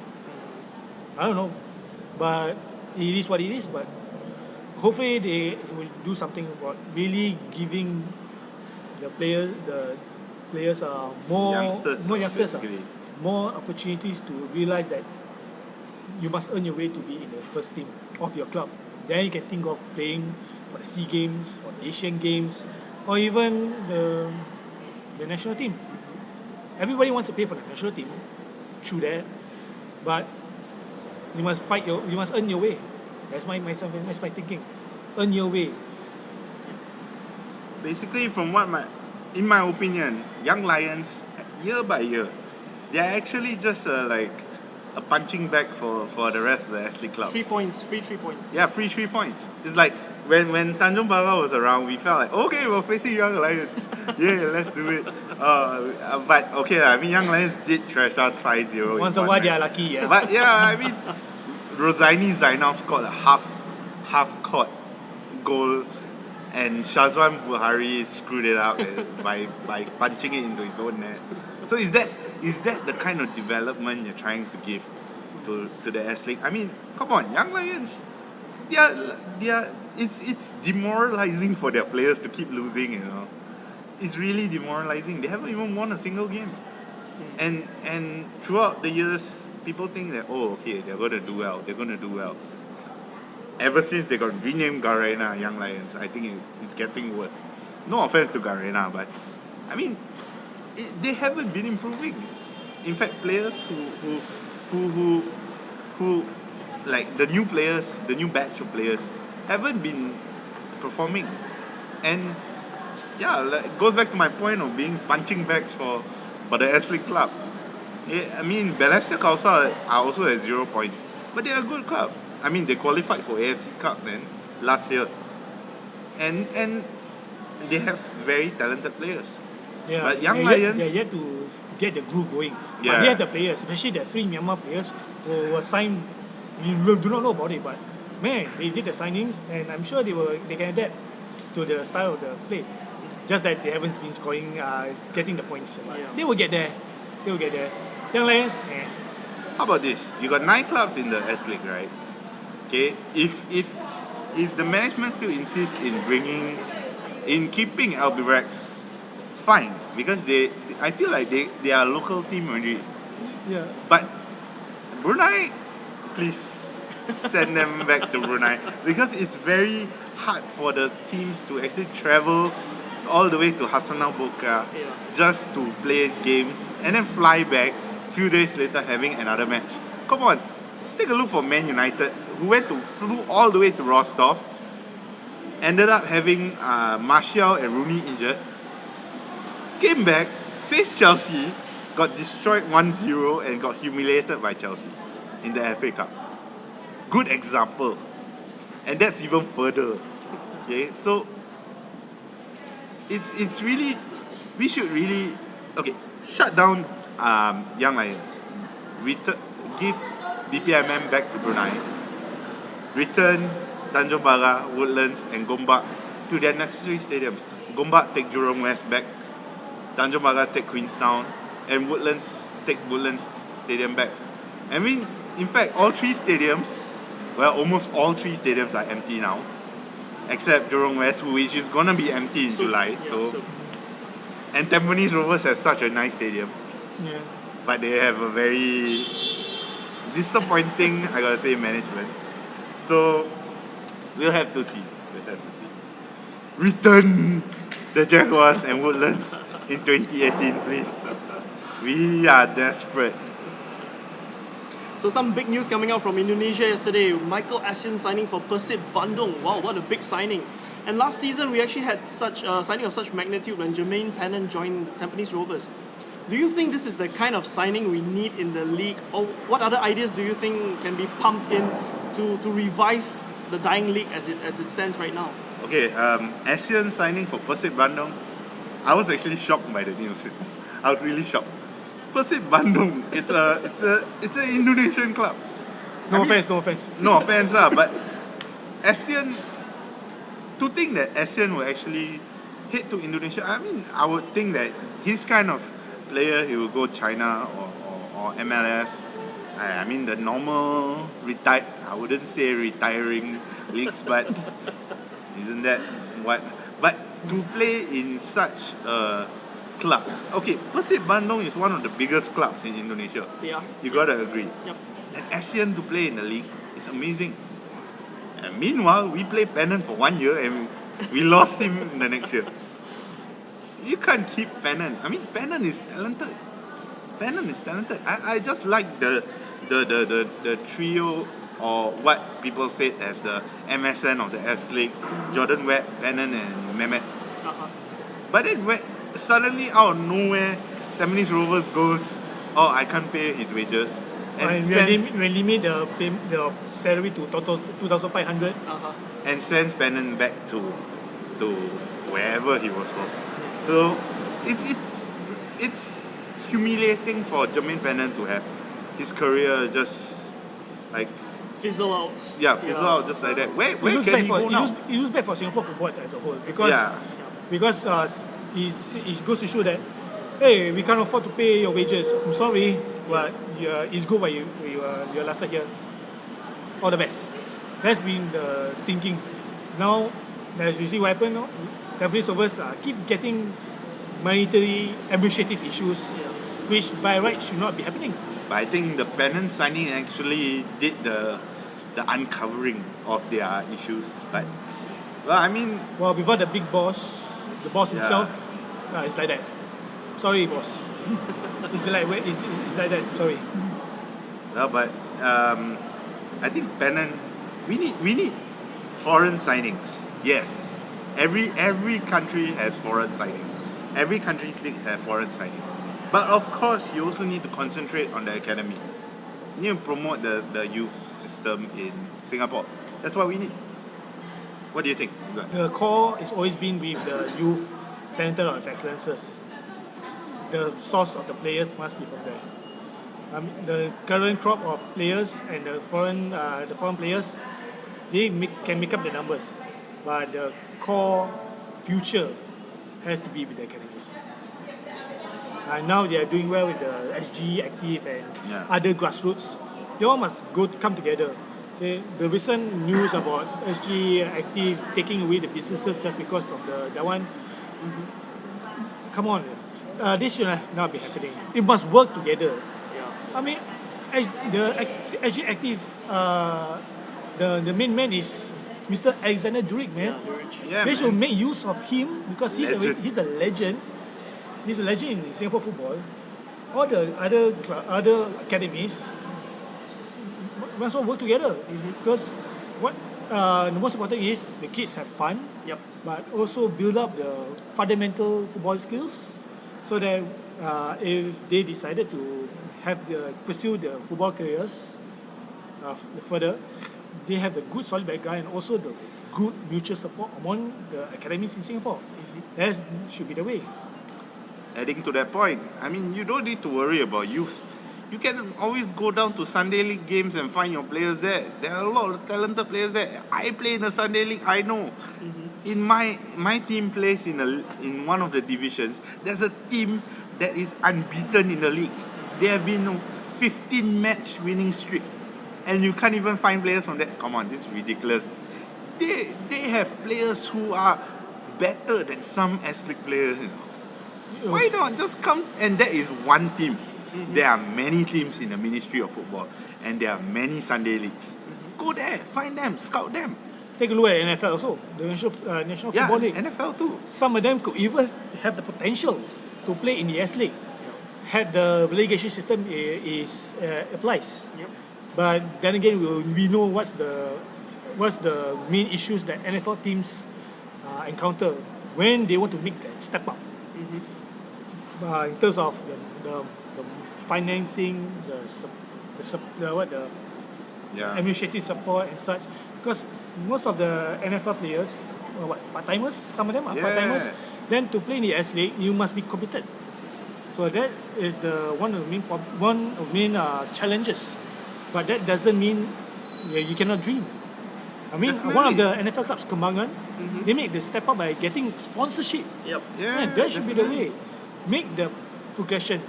A: I don't know, but it is what it is. But hopefully they will do something about really giving the players more opportunities to realize that you must earn your way to be in the first team of your club. Then you can think of playing for the SEA Games or the Asian Games or even the national team. Everybody wants to play for the national team, true that, but you must you must earn your way. That's my thinking. Earn your way.
B: Basically, in my opinion, Young Lions, year by year, they are actually just like a punching bag for the rest of the S.League clubs.
C: 3 points, free 3 points.
B: Yeah, free 3 points. It's like when Tanjung Pagar was around, we felt like, okay, we're facing Young Lions. Yeah, let's do it. But okay, I mean, Young Lions did trash us 5-0.
A: Once in a while, they are lucky, yeah.
B: But yeah, I mean, Rosaini Zainal scored a half-court goal, and Shazwan Buhari screwed it up by punching it into his own net. So is that the kind of development you're trying to give to the S-League? I mean, come on, Young Lions, it's demoralizing for their players to keep losing, you know. It's really demoralizing. They haven't even won a single game. And throughout the years, people think that, oh, okay, they're going to do well. Ever since they got renamed Garena Young Lions, I think it's getting worse. No offense to Garena, but I mean, they haven't been improving. In fact, players who like the new players, the new batch of players, haven't been performing. And yeah, it goes back to my point of being punching bags for the S-League club. Yeah, I mean, Balestier Khalsa are also at 0 points, but they are a good club. I mean, they qualified for AFC Cup then last year, and they have very talented players.
A: Yeah,
B: but Young Lions,
A: they're yet to get the groove going.
B: Yeah.
A: But they have the players, especially the 3 Myanmar players who were signed. We do not know about it, but man, they did the signings, and I'm sure they can adapt to the style of the play. Just that they haven't been scoring, getting the points.
C: Yeah.
A: They will get there. Young Lions,
B: how about this? You got 9 clubs in the S-League, right? Okay, if the management still insists in keeping Albirex, fine, because I feel like they are a local team already.
A: Yeah.
B: But Brunei, please send them back to Brunei, because it's very hard for the teams to actually travel all the way to Hassanal Boka just to play games and then fly back a few days later having another match. Come on, take a look for Man United, who flew all the way to Rostov, ended up having Martial and Rooney injured, came back, faced Chelsea, got destroyed 1-0 and got humiliated by Chelsea in the FA Cup. Good example. And that's even further. Okay, so it's really, we should really, okay, shut down Young Lions, give DPMM back to Brunei, return Tanjung Pagar, Woodlands and Gombak to their necessary stadiums. Gombak take Jurong West back, Tanjung Pagar take Queenstown, and Woodlands take Woodlands Stadium back. I mean, in fact, all 3 stadiums, well, almost all 3 stadiums are empty now, except Jurong West, which is gonna be empty in July. And Tampines Rovers have such a nice stadium, but they have a very disappointing, I gotta say, management. So we'll have to see. Return the Jaguars and Woodlands in 2018, please. We are desperate.
C: So some big news coming out from Indonesia yesterday. Michael Essien signing for Persib Bandung. Wow, what a big signing. And last season we actually had such signing of such magnitude when Jermaine Pennant joined Tampines Rovers. Do you think this is the kind of signing we need in the league? Or what other ideas do you think can be pumped in to revive the dying league as it stands right now?
B: Okay, Essien signing for Persib Bandung. I was actually shocked by the news. I was really shocked. Persib Bandung, it's an Indonesian club.
A: No offense, no offense.
B: No offense, but Essien, to think that Essien will actually head to Indonesia, I mean, I would think that his kind of player, he will go China or MLS. I mean, the normal I wouldn't say retiring leagues, but isn't that what? But to play in such a club, okay, Persib Bandung is one of the biggest clubs in Indonesia.
C: Yeah.
B: You gotta agree.
C: Yep.
B: And Essien to play in the league is amazing. And meanwhile, we played Pennant for 1 year and we lost him the next year. You can't keep Pennant. I mean, Pennant is talented. Pennant is talented. I just like the trio, or what people said as the MSN of the S.League, Jordan Webb, Pennant and Mehmet.
C: Uh-huh.
B: But then suddenly out of nowhere, Tampines Rovers goes, oh, I can't pay his wages. And
A: we limit the salary to total 2,500.
C: Uh-huh.
B: and sends Pennant back to wherever he was from. So it's humiliating for Jermaine Pennant to have his career just like
C: Fizzle out.
B: fizzle out just like that. Where can he go now?
A: It looks bad for Singapore football as a whole because it goes to show that, hey, we can't afford to pay your wages. I'm sorry, but it's good while you're lasted here. All the best. That's been the thinking. Now, as you see what happened now, Tampines Rovers keep getting monetary administrative issues, which by right should not be happening.
B: But I think the Pennant signing actually did the uncovering of their issues. But
A: Before the big boss, the boss himself, it's like that. Sorry, boss. It's like that. Sorry.
B: well, but I think Pennant, we need foreign signings. Yes, every country has foreign signings. Every country's league has foreign signings. But of course, you also need to concentrate on the academy. You need to promote the youth system in Singapore. That's what we need. What do you think?
A: The core has always been with the youth Center of Excellences. The source of the players must be from there. The current crop of players and the foreign players, they can make up the numbers, but the core future has to be with the academies. Now they are doing well with the SG Active and other grassroots. They all must come together. The recent news about SG Active taking away the businesses just because of that one. Come on, this should not be happening. It must work together. I mean, the SG Active, the main man is Mr. Alexander Durick, man. They should make use of him because he's a legend. He's a legend in Singapore football. All the other academies must all work together because the most important is the kids have fun, but also build up the fundamental football skills, so that if they decided to pursue the football careers further, they have the good solid background and also the good mutual support among the academies in Singapore. That should be the way.
B: Adding to that point, I mean, you don't need to worry about youth. You can always go down to Sunday League games and find your players there. There are a lot of talented players there. I play in the Sunday League, I know. In my team plays in one of the divisions. There's a team that is unbeaten in the league. They have been a 15-match winning streak. And you can't even find players from that. Come on, this is ridiculous. They have players who are better than some S.League players. Why not just come? And that is one team. There are many teams in the Ministry of Football, and there are many Sunday leagues. Go there, find them, scout them.
A: Take a look at NFL also, the National Football League.
B: NFL too.
A: Some of them could even have the potential to play in the S League. had the relegation system applies.
C: Yep.
A: But then again, we know what's the main issues that NFL teams encounter when they want to make that step up. In terms of the financing, the
B: Yeah.
A: administrative support and such, because most of the NFL players are part-timers, some of them are
B: Yeah.
A: part-timers. Then to play in the S-League, you must be competent. So that is one of the main challenges. But that doesn't mean you cannot dream. I mean, one of the NFL clubs, Kembangan, they make the step up by getting sponsorship.
C: Yep.
B: Yeah,
A: That should be the
B: definitely.
A: way. Make the progression,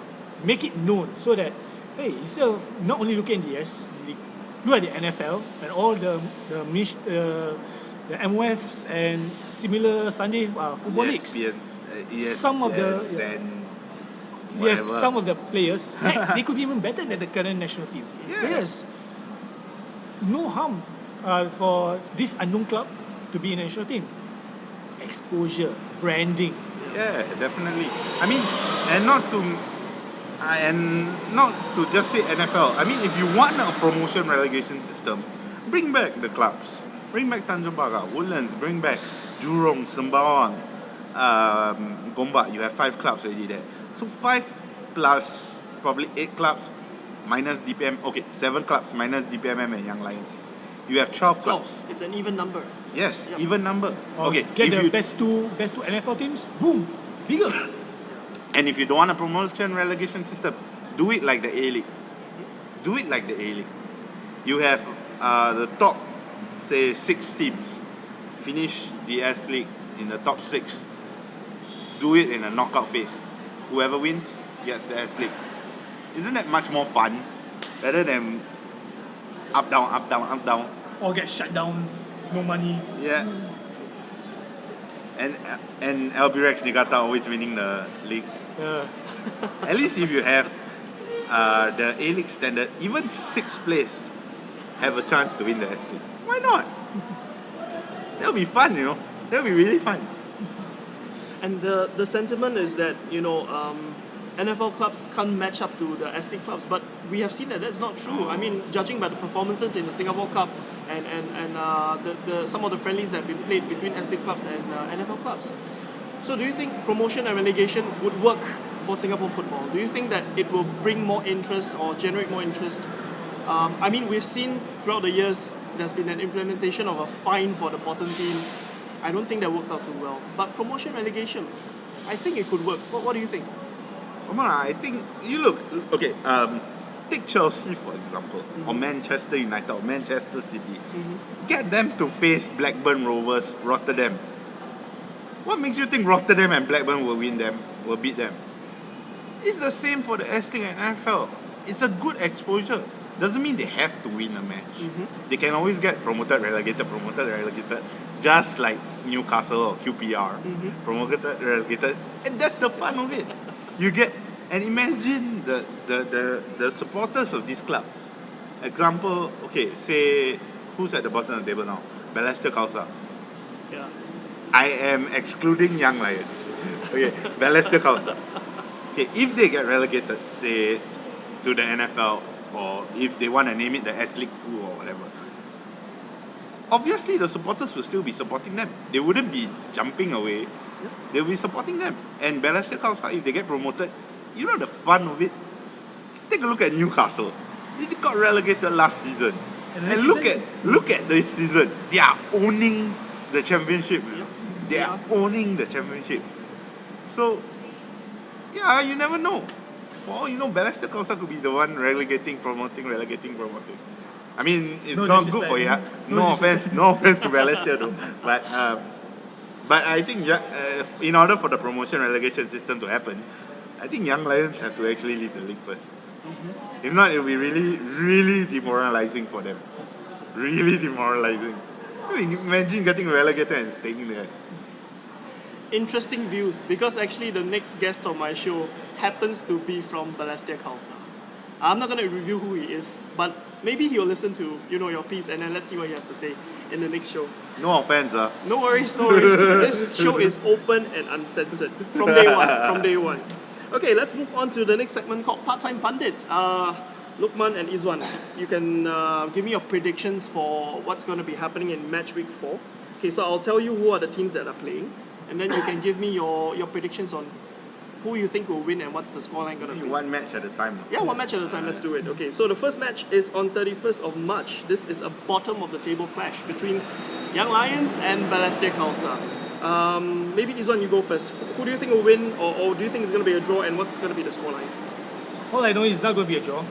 A: make it known so that, hey, instead of not only looking at the S-League, look at the NFL and all the MOFs and similar Sunday football leagues.
B: ESPN,
A: Some of the-
B: and
A: We have
B: whatever.
A: some of the players, heck, they could be even better than the current national team.
B: Yeah.
A: Yes. No harm for this unknown club to be in a national team. Exposure, branding.
B: Yeah, definitely. I mean, and not to just say NFL. I mean, if you want a promotion relegation system, bring back the clubs. Bring back Tanjong Pagar, Woodlands. Bring back Jurong, Sembawang, Gombak. You have 5 clubs already there. So 5 plus probably 8 clubs minus DPM. Okay, 7 clubs minus DPMM and Young Lions. You have 12 clubs.
C: It's an even number.
B: Yes,
C: Yep.
B: even number.
A: Or
B: Okay,
A: get
B: if
A: the
B: you
A: best two NFL teams, boom, bigger.
B: and if you don't want a promotion relegation system, do it like the A-League. Do it like the A-League. You have the top, say 6 teams, finish the S-League in the top 6. Do it in a knockout phase. Whoever wins gets the S-League. Isn't that much more fun rather than up down, up down, up down?
A: Or get shut down, no money.
B: Yeah. And LB Rex Niigata always winning the league. At least if you have the A-League standard, even 6th place have a chance to win the S-League. Why not? That'll be fun, you know. That'll be really fun.
C: And the sentiment is that, NFL clubs can't match up to the S-League clubs, but we have seen that that's not true. I mean, judging by the performances in the Singapore Cup and some of the friendlies that have been played between S-League clubs and NFL clubs. So do you think promotion and relegation would work for Singapore football? Do you think that it will bring more interest or generate more interest? I mean, we've seen throughout the years there's been an implementation of a fine for the bottom team. I don't think that worked out too well. But promotion relegation, I think it could work. What do you think?
B: Come on, I think you look. Okay, take Chelsea for example, or Manchester United, or Manchester City. Get them to face Blackburn Rovers, Rotterdam. What makes you think Rotterdam and Blackburn will beat them? It's the same for the S-League and NFL. It's a good exposure. Doesn't mean they have to win a match. They can always get promoted, relegated, just like Newcastle or QPR. Promoted, relegated, and that's the fun of it. You get, and imagine the supporters of these clubs. Example, okay, say who's at the bottom of the table now? Balestier Khalsa.
C: Yeah.
B: I am excluding Young Lions. Okay, Balestier Khalsa. Okay, if they get relegated, say, to the NFL, or if they want to name it the S-League 2 or whatever, obviously the supporters will still be supporting them. They wouldn't be jumping away. They'll be supporting them. And Balestier Khalsa, if they get promoted, you know the fun of it? Take a look at Newcastle. They got relegated last season. And look at this season. They are owning the championship. They are owning the championship. So, yeah, you never know. For all you know, Balestier Khalsa could be the one relegating, promoting. I mean, it's
A: No
B: not good for you.
A: disrespect.
B: No offense to Balestier though. But I think in order for the promotion relegation system to happen, I think Young Lions have to actually leave the league first. If not, it'll be really, really demoralizing for them. Really demoralizing. I mean, imagine getting relegated and staying there.
C: Interesting views, because actually the next guest on my show happens to be from Balestier Khalsa. I'm not going to review who he is, but maybe he'll listen to your piece, and then let's see what he has to say in the next show.
B: No offense,
C: No worries. This show is open and uncensored from day one. Okay, let's move on to the next segment called Part-Time Pundits. Lukman and Izwan, you can give me your predictions for what's going to be happening in match week 4. Okay, so I'll tell you who are the teams that are playing, and then you can give me your predictions on who you think will win and what's the scoreline going to be.
B: One match at a time.
C: Yeah, one match at a time, let's do it. Okay, so the first match is on 31st of March. This is a bottom of the table clash between Young Lions and Balestier Khalsa. Maybe Izwan, you go first. Who do you think will win, or do you think it's going to be a draw, and what's going to be the scoreline?
A: All I know is it's not going to be a draw.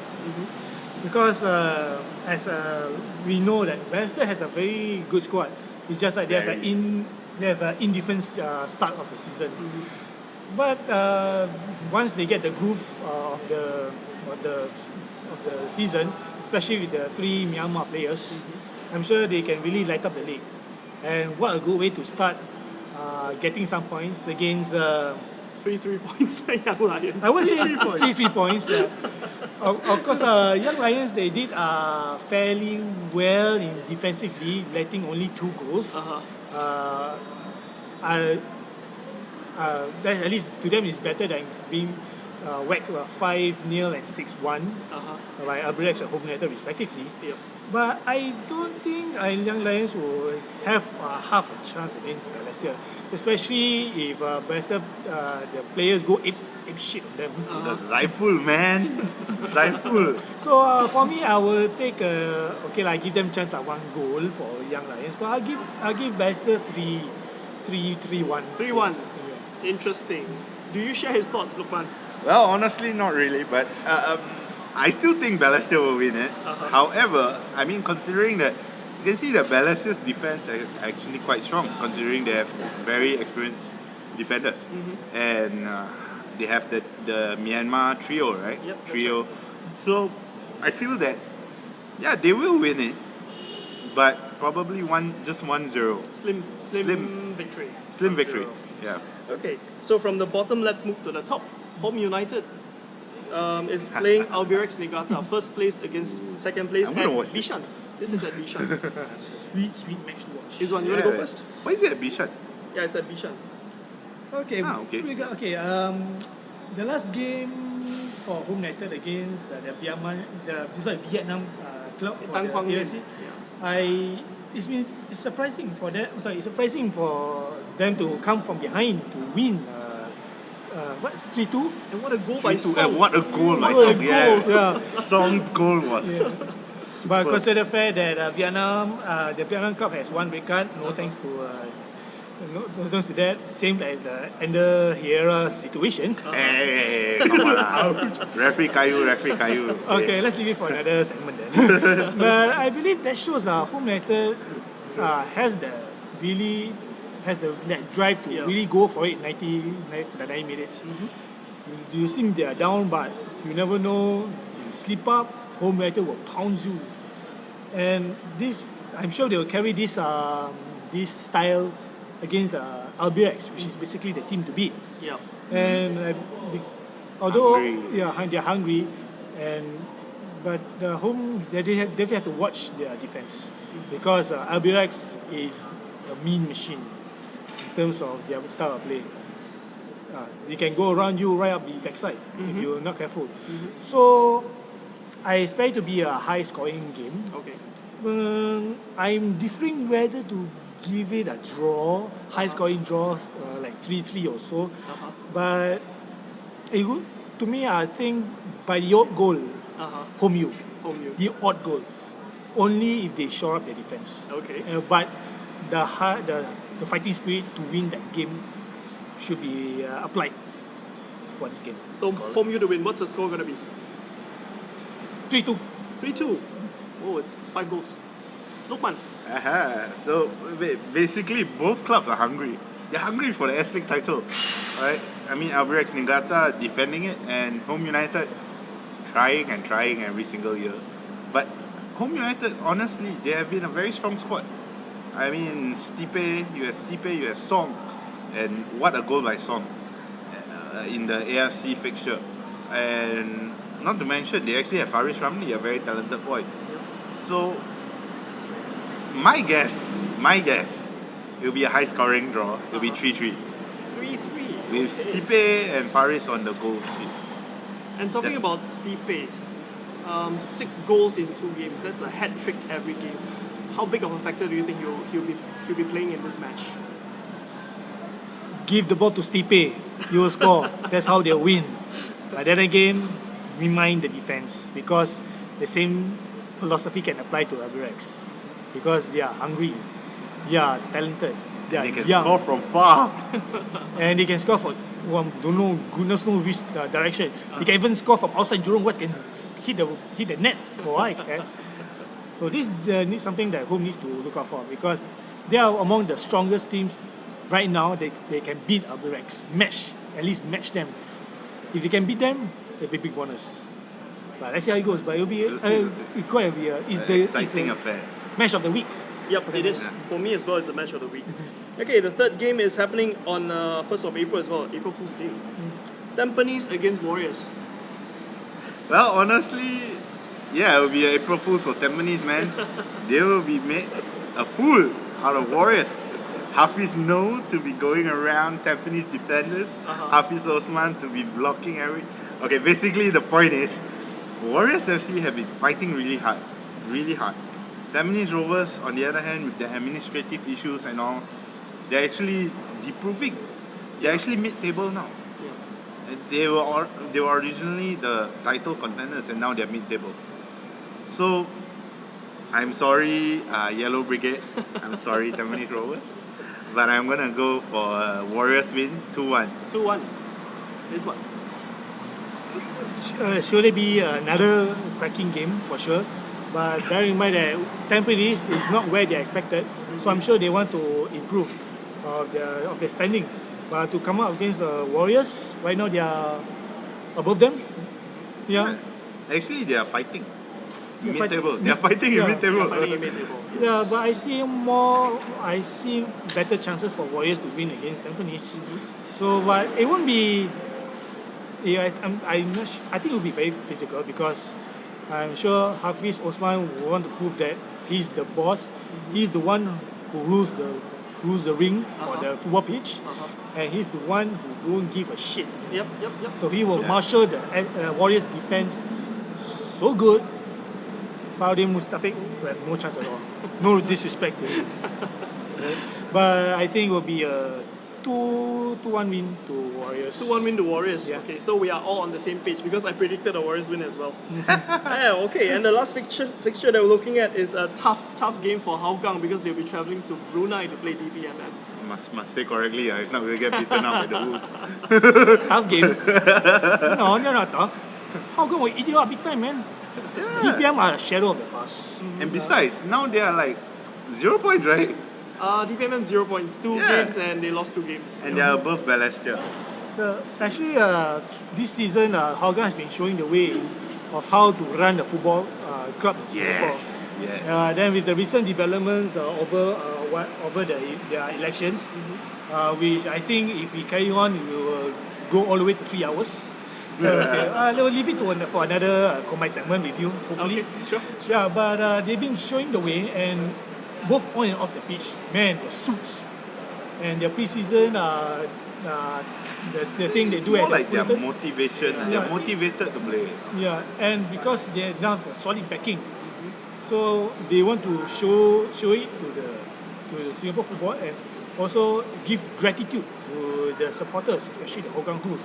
A: Because as we know that Balestier has a very good squad. It's just like they have an indifferent start of the season. But once they get the groove of the season, especially with the 3 Myanmar players, I'm sure they can really light up the league. And what a good way to start getting some points against
C: 3 points, Young Lions.
A: I would say 3 points. Of course, Young Lions, they did fairly well in defensively, letting only 2 goals. That at least to them is better than being whacked 5-0 and 6-1 by Albirex and Home United respectively.
C: Yep.
A: But I don't think Young Lions will have half a chance against Balestier, especially if Balestier, the players go ape shit on them.
B: The Zaiful, man. Zaiful.
A: So for me, I will take I give them chance at 1 goal for Young Lions, but I'll give Balestier 3-1.
C: 3-1. Interesting. Do you share his thoughts, Lukman?
B: Well, honestly, not really, but I still think Balestier will win it. However, I mean, considering that you can see that Balestier's defense is actually quite strong, considering they have very experienced defenders, and they have the Myanmar trio, right?
C: Yep,
B: Trio.
C: right.
B: So I feel that they will win it, but probably just 1-0.
C: Slim victory.
B: Slim
C: 1-0.
B: victory. Yeah.
C: Okay, so from the bottom, let's move to the top. Home United is playing Albirex Niigata, first place against second place at
B: I'm gonna watch it.
C: Bishan. This is at Bishan.
A: Sweet match to watch.
C: Izwan, you want to go first?
B: Why is it at Bishan?
C: Yeah, it's at Bishan.
A: Okay.
B: Okay.
A: The last game for Home United against the Vietnam club for
C: Tan
A: the
C: Quang
A: PLC, it's surprising for them. It's surprising for them to come from behind to win. 3-2?
C: And what a goal by
B: 3-2.
C: Song.
B: What a goal by
A: What a
B: Song. Yeah.
A: goal, yeah.
B: Song's goal was.
A: But consider the fact that the Vietnam club has 1 red card. No thanks to that. Same like the Ender Hiera situation.
B: Hey, come on lah. Referee Kayu.
A: Okay, let's leave it for another segment then. But I believe that shows Home United has the drive to really go for it 90 minutes. You think they are down, but you never know. You slip up, Home United will pounce you. And this, I'm sure they will carry this style against Albirex, which is basically the team to beat.
C: Yeah.
A: And although
B: Hungry.
A: they're hungry, but the home they definitely have to watch their defense, because Albirex is a mean machine in terms of their style of play. They can go around you right up the backside if you're not careful. So I expect it to be a high scoring game.
C: Okay.
A: I'm differing whether to give it a draw, high scoring draw, like 3-3 or so. But to me, I think by the odd goal, home you. The odd goal. Only if they shore up their defense.
C: Okay.
A: But the fighting spirit to win that game should be applied for this game.
C: So home you to win. What's the score going to be?
A: 3-2.
C: 3-2. Oh, it's 5 goals. Lukman.
B: So basically, both clubs are hungry. They're hungry for the S.League title, right? I mean, Albirex Niigata defending it, and Home United trying every single year. But Home United, honestly, they have been a very strong squad. I mean, you have Song, and what a goal by Song in the AFC fixture. And not to mention, they actually have Faris Ramli, a very talented boy. So, my guess, it will be a high-scoring draw. It will be 3-3.
C: 3-3.
B: with Stipe and Faris on the goal sheet.
C: And talking about Stipe, 6 goals in 2 games. That's a hat trick every game. How big of a factor do you think he'll be playing in this match?
A: Give the ball to Stipe, you will score. That's how they'll win. But then again, remind the defense because the same philosophy can apply to Abirex because they are hungry, they are talented, they are
B: They can
A: young,
B: score from far.
A: and they can score from don't know goodness knows which direction. They can even score from outside Jurong West, can hit the net. Why? So this needs something that home needs to look out for because they are among the strongest teams right now. They can beat Abirex, at least match them. If you can beat them, it'll be big bonus. But let's see how it goes. But it'll be
B: We'll see.
A: it's going to be the
B: Exciting affair.
A: match of the week.
C: Yep, it is.
B: Yeah.
C: For me as well, it's the match of the week. Okay, the third game is happening on 1st of April as well, April Fool's Day. Tampines against Warriors.
B: Well, honestly, yeah, it will be an April Fool's for Tampines, man. They will be made a fool out of Warriors. Hafiz No to be going around Tampines defenders. Hafiz Osman to be blocking every... Okay, basically the point is, Warriors FC have been fighting really hard. Really hard. Tampines Rovers, on the other hand, with their administrative issues and all, they're actually deproving. They're actually mid-table now. They were originally the title contenders and now they're mid-table. So, I'm sorry, Yellow Brigade. I'm sorry, Tampines Rovers. But I'm gonna go for a Warriors win, 2-1.
C: 2-1. This one.
A: Surely be another cracking game for sure. But bear in mind that Tampines is not where they expected, so I'm sure they want to improve of their standings. But to come out against the Warriors, right now they are above them. Yeah.
B: Actually, they are fighting.
A: They're
B: Mid-table.
A: fighting-
B: They are fighting
A: Yeah.
B: in mid-table.
C: Finally mid-table.
A: Yeah, but I see better chances for Warriors to win against Tampines. So, but it won't be. Yeah, I'm not. I think it will be very physical because I'm sure Hafiz Osman will want to prove that he's the boss. He's the one who rules the ring or the football pitch, and he's the one who won't give a shit.
C: Yep.
A: So he will marshal the Warriors defense so good. Faudim Mustafiq will have no chance at all. No disrespect to him. But I think it will be a 2-1 win to Warriors.
C: 2-1 win to Warriors.
A: Yeah.
C: Okay, so we are all on the same page because I predicted a Warriors win as well. Yeah, okay, and the last fixture that we're looking at is a tough game for Hougang because they'll be travelling to Brunei to play DPMM.
B: Must say correctly, if not we'll get beaten up by the Wolves.
A: Tough game. No, they're not tough. How come we eat you up big time, man? DPM are a shadow of the past.
B: And besides, now they are like 0 points, right?
C: DPMM 0 points, 2
B: Yeah.
C: games, and they lost 2 games.
B: And they are above Balestier.
A: Actually, this season, Hougang has been showing the way of how to run the football club in Singapore.
B: Yes.
A: Then with the recent developments over their elections, which I think if we carry on, we will go all the way to 3 hours. We'll leave it for another combined segment with you, hopefully.
C: Okay, sure.
A: Yeah, but they've been showing the way, and both on and off the pitch, man, the suits and their pre-season, the thing they
B: It's
A: do
B: more
A: at
B: like their
A: Fullerton.
B: motivation.
A: Yeah.
B: They're motivated to play.
A: Yeah, and because they now have a solid backing, so they want to show it to the Singapore football and also give gratitude to the supporters, especially the Hougang Blues.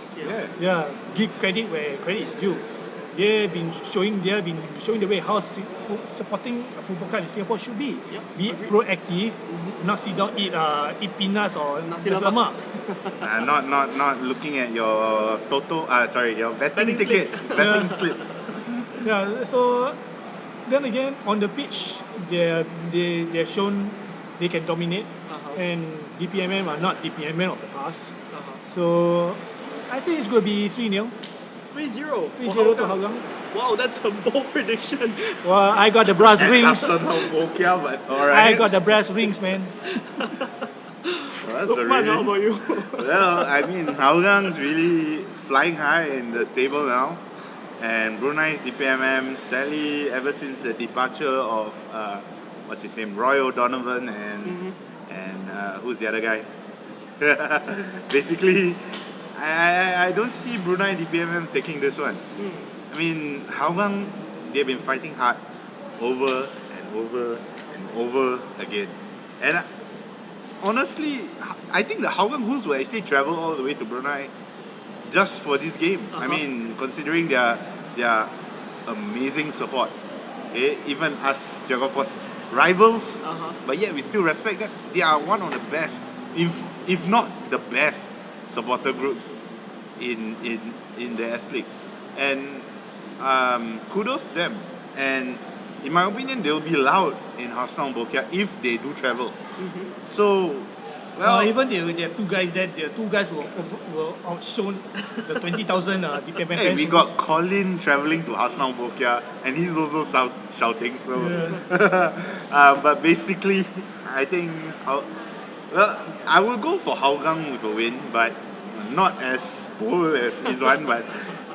A: Yeah, give credit where credit is due. They have been showing the way how supporting a football club in Singapore should be. Be proactive, not sit down eat peanuts or
C: Nasi
A: nasi
C: lemak.
A: lemak.
B: Not looking at your your betting
C: Betting
B: tickets,
C: slip.
B: betting slips.
A: Yeah, so then again on the pitch they've shown they can dominate, and DPMM are not DPMM of the past. So I think it's going to be 3-0.
C: 3-0.
A: 3-0 to Hougang.
C: Wow, that's a bold prediction.
A: Well, I got the brass rings.
B: That's not Bokia, but
A: I
B: alright.
A: got the brass rings, man.
B: That's a
C: Lukman, how about
B: really...
C: you?
B: Well, I mean, Hougan's really flying high in the table now. And Brunei's DPMM, sadly, ever since the departure of, what's his name, Roy O'Donovan and who's the other guy? Basically, I don't see Brunei DPMM taking this one. I mean, Hougang, they've been fighting hard over and over and over again. And honestly, I think the Hougang Bulls will actually travel all the way to Brunei just for this game. I mean, considering their amazing support. Okay? Even us, Jaguar Force, rivals, but yet we still respect them. They are one of the best, if not the best, supporter groups in the S-League. And kudos to them. And in my opinion, they'll be loud in Hasnaun Bokia if they do travel. So, well,
A: even they have two guys there. The two guys were outshone the 20,000 DPM fans.
B: hey, we got Colin traveling to Hasnaun Bokia, and he's also shouting. So, but basically, I think I will go for Hougang with a win, but not as bold as this one. But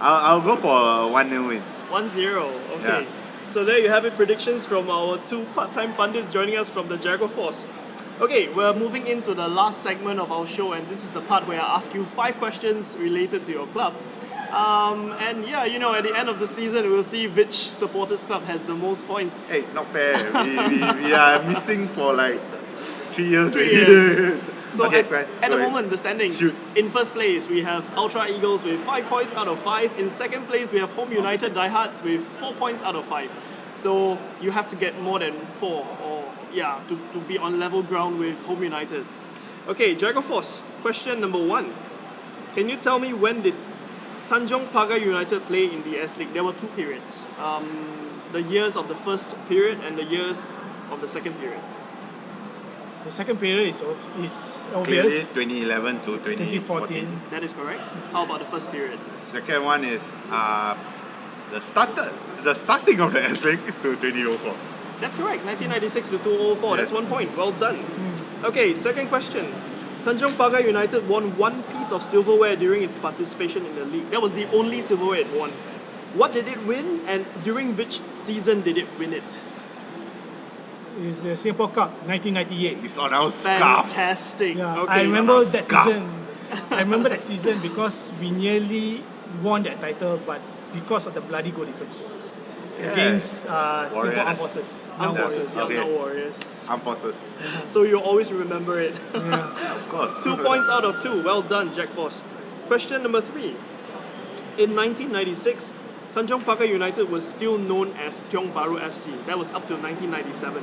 B: I'll go for a 1-0 win.
C: 1-0. Okay.
B: Yeah.
C: So there you have it, predictions from our two part-time pundits joining us from the Jaguar Force. Okay, we're moving into the last segment of our show, and this is the part where I ask you 5 questions related to your club. And yeah, you know, at the end of the season, we'll see which supporters club has the most points.
B: Hey, not fair. we are missing for like 3 years.
C: 3 years. So
B: okay,
C: at the moment, the standings.
B: Shoot.
C: In first place, we have Ultra Eagles with 5 points out of 5. In second place, we have Home United Diehards with 4 points out of 5. So you have to get more than 4, or yeah, to be on level ground with Home United. Okay, Jaguar Force, question number 1. Can you tell me when did Tanjong Pagar United play in the S-League? There were 2 periods. The years of the first period and the years of the second period.
A: The second period is
B: Clearly
A: obvious.
B: 2011 to 2014.
C: That is correct. How about the first period?
B: Second one is the starting of the S-League to 2004.
C: That's correct. 1996 to 2004. That's
B: Yes.
C: 1 point. Well done. Okay, second question. Tanjong Pagar United won 1 piece of silverware during its participation in the league. That was the only silverware it won. What did it win, and during which season did it win it?
A: It's the Singapore Cup, 1998.
B: It's on our scarf.
C: Fantastic.
A: Yeah,
C: Okay.
A: I remember that
B: Scarf.
A: season. I remember that season because we nearly won that title, but because of the bloody goal difference against Singapore Armed Forces.
C: Armed Forces, yeah,
B: Okay.
C: not Warriors.
B: Armed Forces.
C: So you always remember it.
A: Yeah.
B: Of course.
C: 2 points out of 2. Well done, Jack Force. Question number 3. In 1996, Tanjong Pagar United was still known as Tiong Bahru FC. That was up to 1997.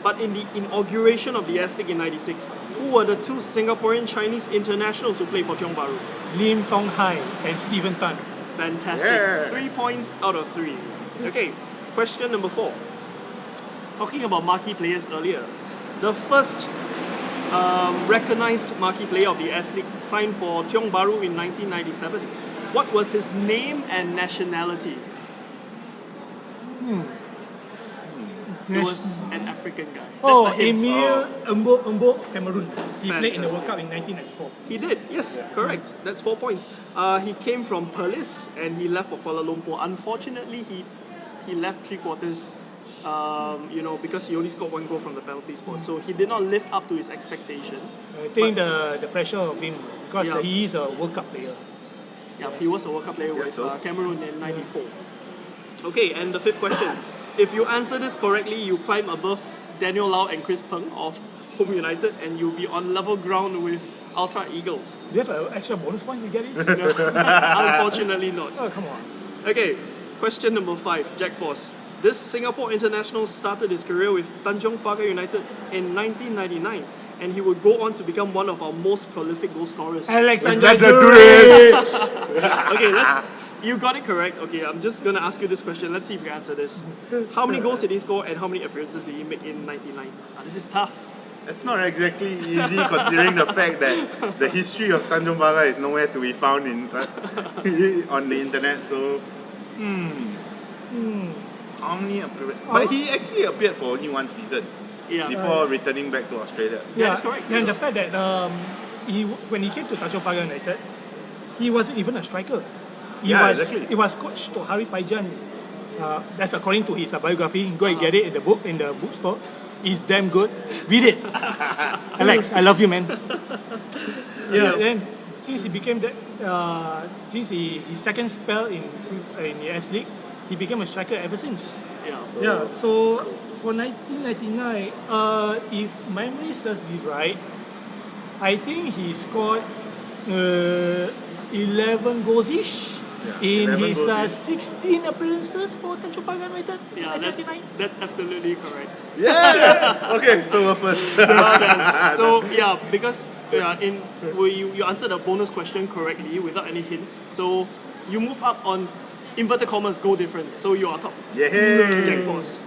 C: But in the inauguration of the S-League in 96, who were the 2 Singaporean Chinese internationals who played for Tiong Bahru?
A: Lim Tong Hai and Stephen Tan.
C: Fantastic.
B: Yeah.
C: 3 points out of 3. Okay, question number 4. Talking about marquee players earlier, the first recognised marquee player of the S-League signed for Tiong Bahru in 1997. What was his name and nationality? He was an African guy.
A: Oh,
C: That's a hint.
A: Emil Embo Cameroon. He played in the World Cup in 1994.
C: He did, yes, correct. That's 4 points. He came from Perlis and he left for Kuala Lumpur. Unfortunately, he left 3 quarters, because he only scored 1 goal from the penalty spot. So he did not live up to his expectation.
A: I think the pressure of him, because
C: Yeah.
A: he is a World Cup player.
C: Yeah, he was a World Cup player with
B: so.
C: Cameroon in 94. Okay, and the 5th question. If you answer this correctly, you climb above Daniel Lau and Chris Peng of Home United, and you'll be on level ground with Ultra Eagles.
A: Do you have an extra bonus point to get this?
C: Unfortunately not.
A: Oh, come on.
C: Okay, question number 5, Jack Force. This Singapore international started his career with Tanjong Pagar United in 1999, and he would go on to become one of our most prolific goal scorers.
A: Alexander
B: Durrich.
C: Okay, you got it correct. Okay, I'm just gonna ask you this question. Let's see if you can answer this. How many goals did he score, and how many appearances did he make in 99? This is tough.
B: It's not exactly easy considering the fact that the history of Tanjong Pagar is nowhere to be found on the internet. So, how many appearances? But he actually appeared for only 1 season
C: Yeah.
B: before returning back to Australia.
C: Yeah, that's correct.
A: And the
C: Yes.
A: fact that when he came to Tanjong Pagar United, he wasn't even a striker.
B: Exactly.
A: He was coached to Hari Paijan. That's according to his biography. Go and get it in the bookstore. It's damn good. Read it. Alex, I love you, man.
C: Yeah.
A: Then since he became the his second spell in the S.League, he became a striker ever since.
C: Yeah.
A: So for 1999, if memory serves me right, I think he scored 11 goals-ish in
B: 11
A: his
B: goals-ish.
A: 16 appearances for Tanjung Pagar United in
C: Yeah,
A: 1999.
C: that's absolutely correct.
B: Yes! Okay, so we're first.
C: So yeah, because you answered the bonus question correctly without any hints. So you move up on inverted commas goal difference. So you are top.
B: Yay!
C: Jack Force.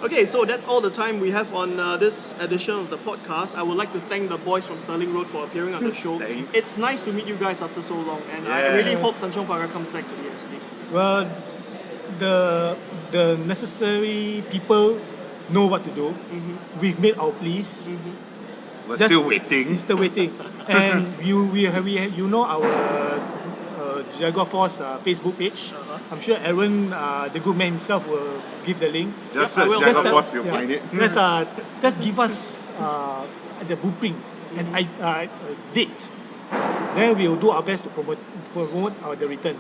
C: Okay, so that's all the time we have on this edition of the podcast. I would like to thank the boys from Sterling Road for appearing on the show.
B: Thanks.
C: It's nice to meet you guys after so long, and I
B: Yes.
C: really hope Tanjong Pagar comes back to the S.League.
A: Well, the necessary people know what to do. We've made our pleas.
B: We're
A: Just-
B: still waiting.
A: Still waiting. And we have, you know our Jaguar Force Facebook page. I'm sure Aaron, the good man himself, will give the link.
B: Just
C: I
B: search
C: will.
B: Jaguar
A: Just,
B: Force, you'll
A: yeah.
B: find it.
A: Just give us the blueprint and a date. Then we will do our best to promote the return.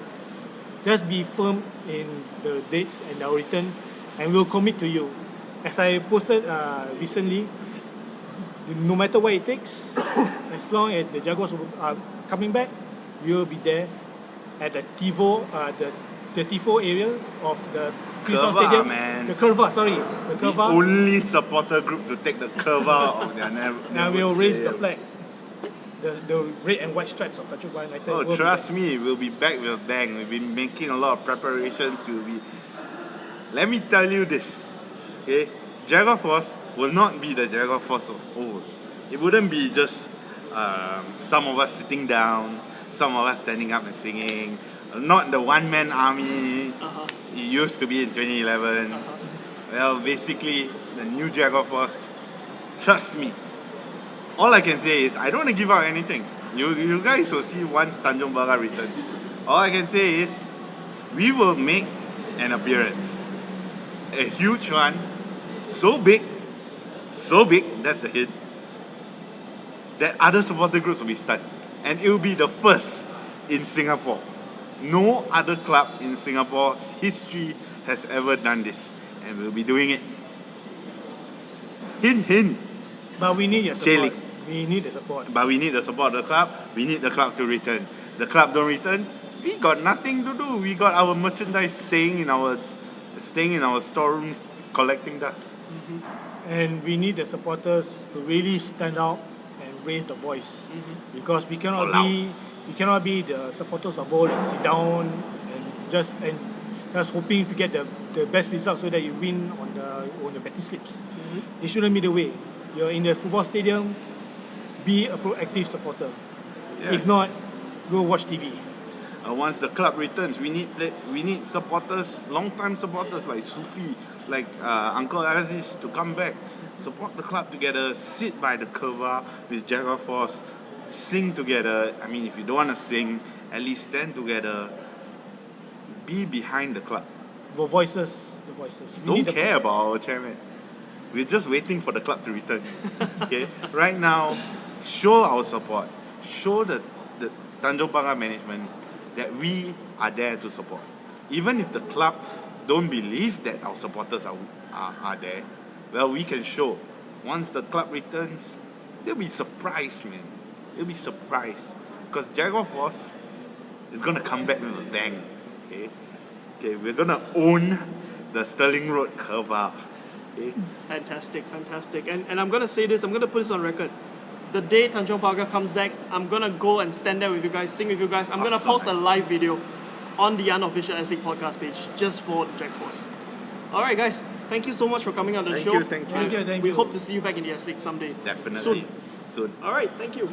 A: Just be firm in the dates and our return, and we'll commit to you. As I posted recently, no matter what it takes, as long as the Jaguars are coming back, we will be there at the TIVO, the TIFO area of the Queenstown
B: Curva,
A: Stadium.
B: man.
A: The Curva, sorry. The
B: The
A: Curva.
B: only supporter group to take the curva of their
A: Now we'll raise the flag. The red and white stripes of Tanjong Pagar United.
B: Oh,
A: will be
B: trust me, we'll be back with a bang. We've been making a lot of preparations. Let me tell you this, okay? Jaguar Force will not be the Jaguar Force of old. It wouldn't be just some of us sitting down, some of us standing up and singing. Not the one-man army it used to be in 2011. Well, basically, the new Jaguar Force. Trust me. All I can say is I don't want to give out anything. You guys will see once Tanjong Pagar returns. All I can say is we will make an appearance. A huge one. So big, that's the hint, that other supporter groups will be stunned. And it will be the first in Singapore. No other club in Singapore's history has ever done this. And we'll be doing it. Hint, hint.
A: But we need your support.
B: J-League.
A: We need the support.
B: But we need the support of the club. We need the club to return. The club don't return. We got nothing to do. We got our merchandise staying in our storerooms collecting dust.
A: And we need the supporters to really stand out and raise the voice. Because we cannot be the supporters of old and sit down and just hoping to get the best results so that you win on the betting slips. It shouldn't be the way. You're in the football stadium, be a proactive supporter.
B: Yeah.
A: If not, go watch TV.
B: Once the club returns, we need supporters, long-time supporters like Sufi, like Uncle Aziz to come back, support the club together, sit by the curva with Jaguar Force, sing together. I mean, if you don't want to sing, at least stand together, be behind the club.
A: The voices. We
B: Don't
A: need the
B: care
A: voices.
B: about our chairman. We're just waiting for the club to return. Okay? Right now, show our support. Show the Tanjong Pagar management that we are there to support. Even if the club don't believe that our supporters are there, well, we can show. Once the club returns, they'll be surprised, man. They'll be surprised. Because Jaguar Force is going to come back with a bang. Okay, we're going to own the Sterling Road curva. Okay?
C: Fantastic. And I'm going to say this, I'm going to put this on record. The day Tanjong Pagar comes back, I'm going to go and stand there with you guys, sing with you guys. I'm going to
B: Awesome.
C: post a live video on the Unofficial S.League podcast page just for the Jack Force. Alright guys, thank you so much for coming on the
B: Thank
C: show.
B: you, thank you.
A: Thank
C: We
A: you.
C: hope to see you back in the S.League someday.
B: Definitely.
C: Soon. Alright, thank you.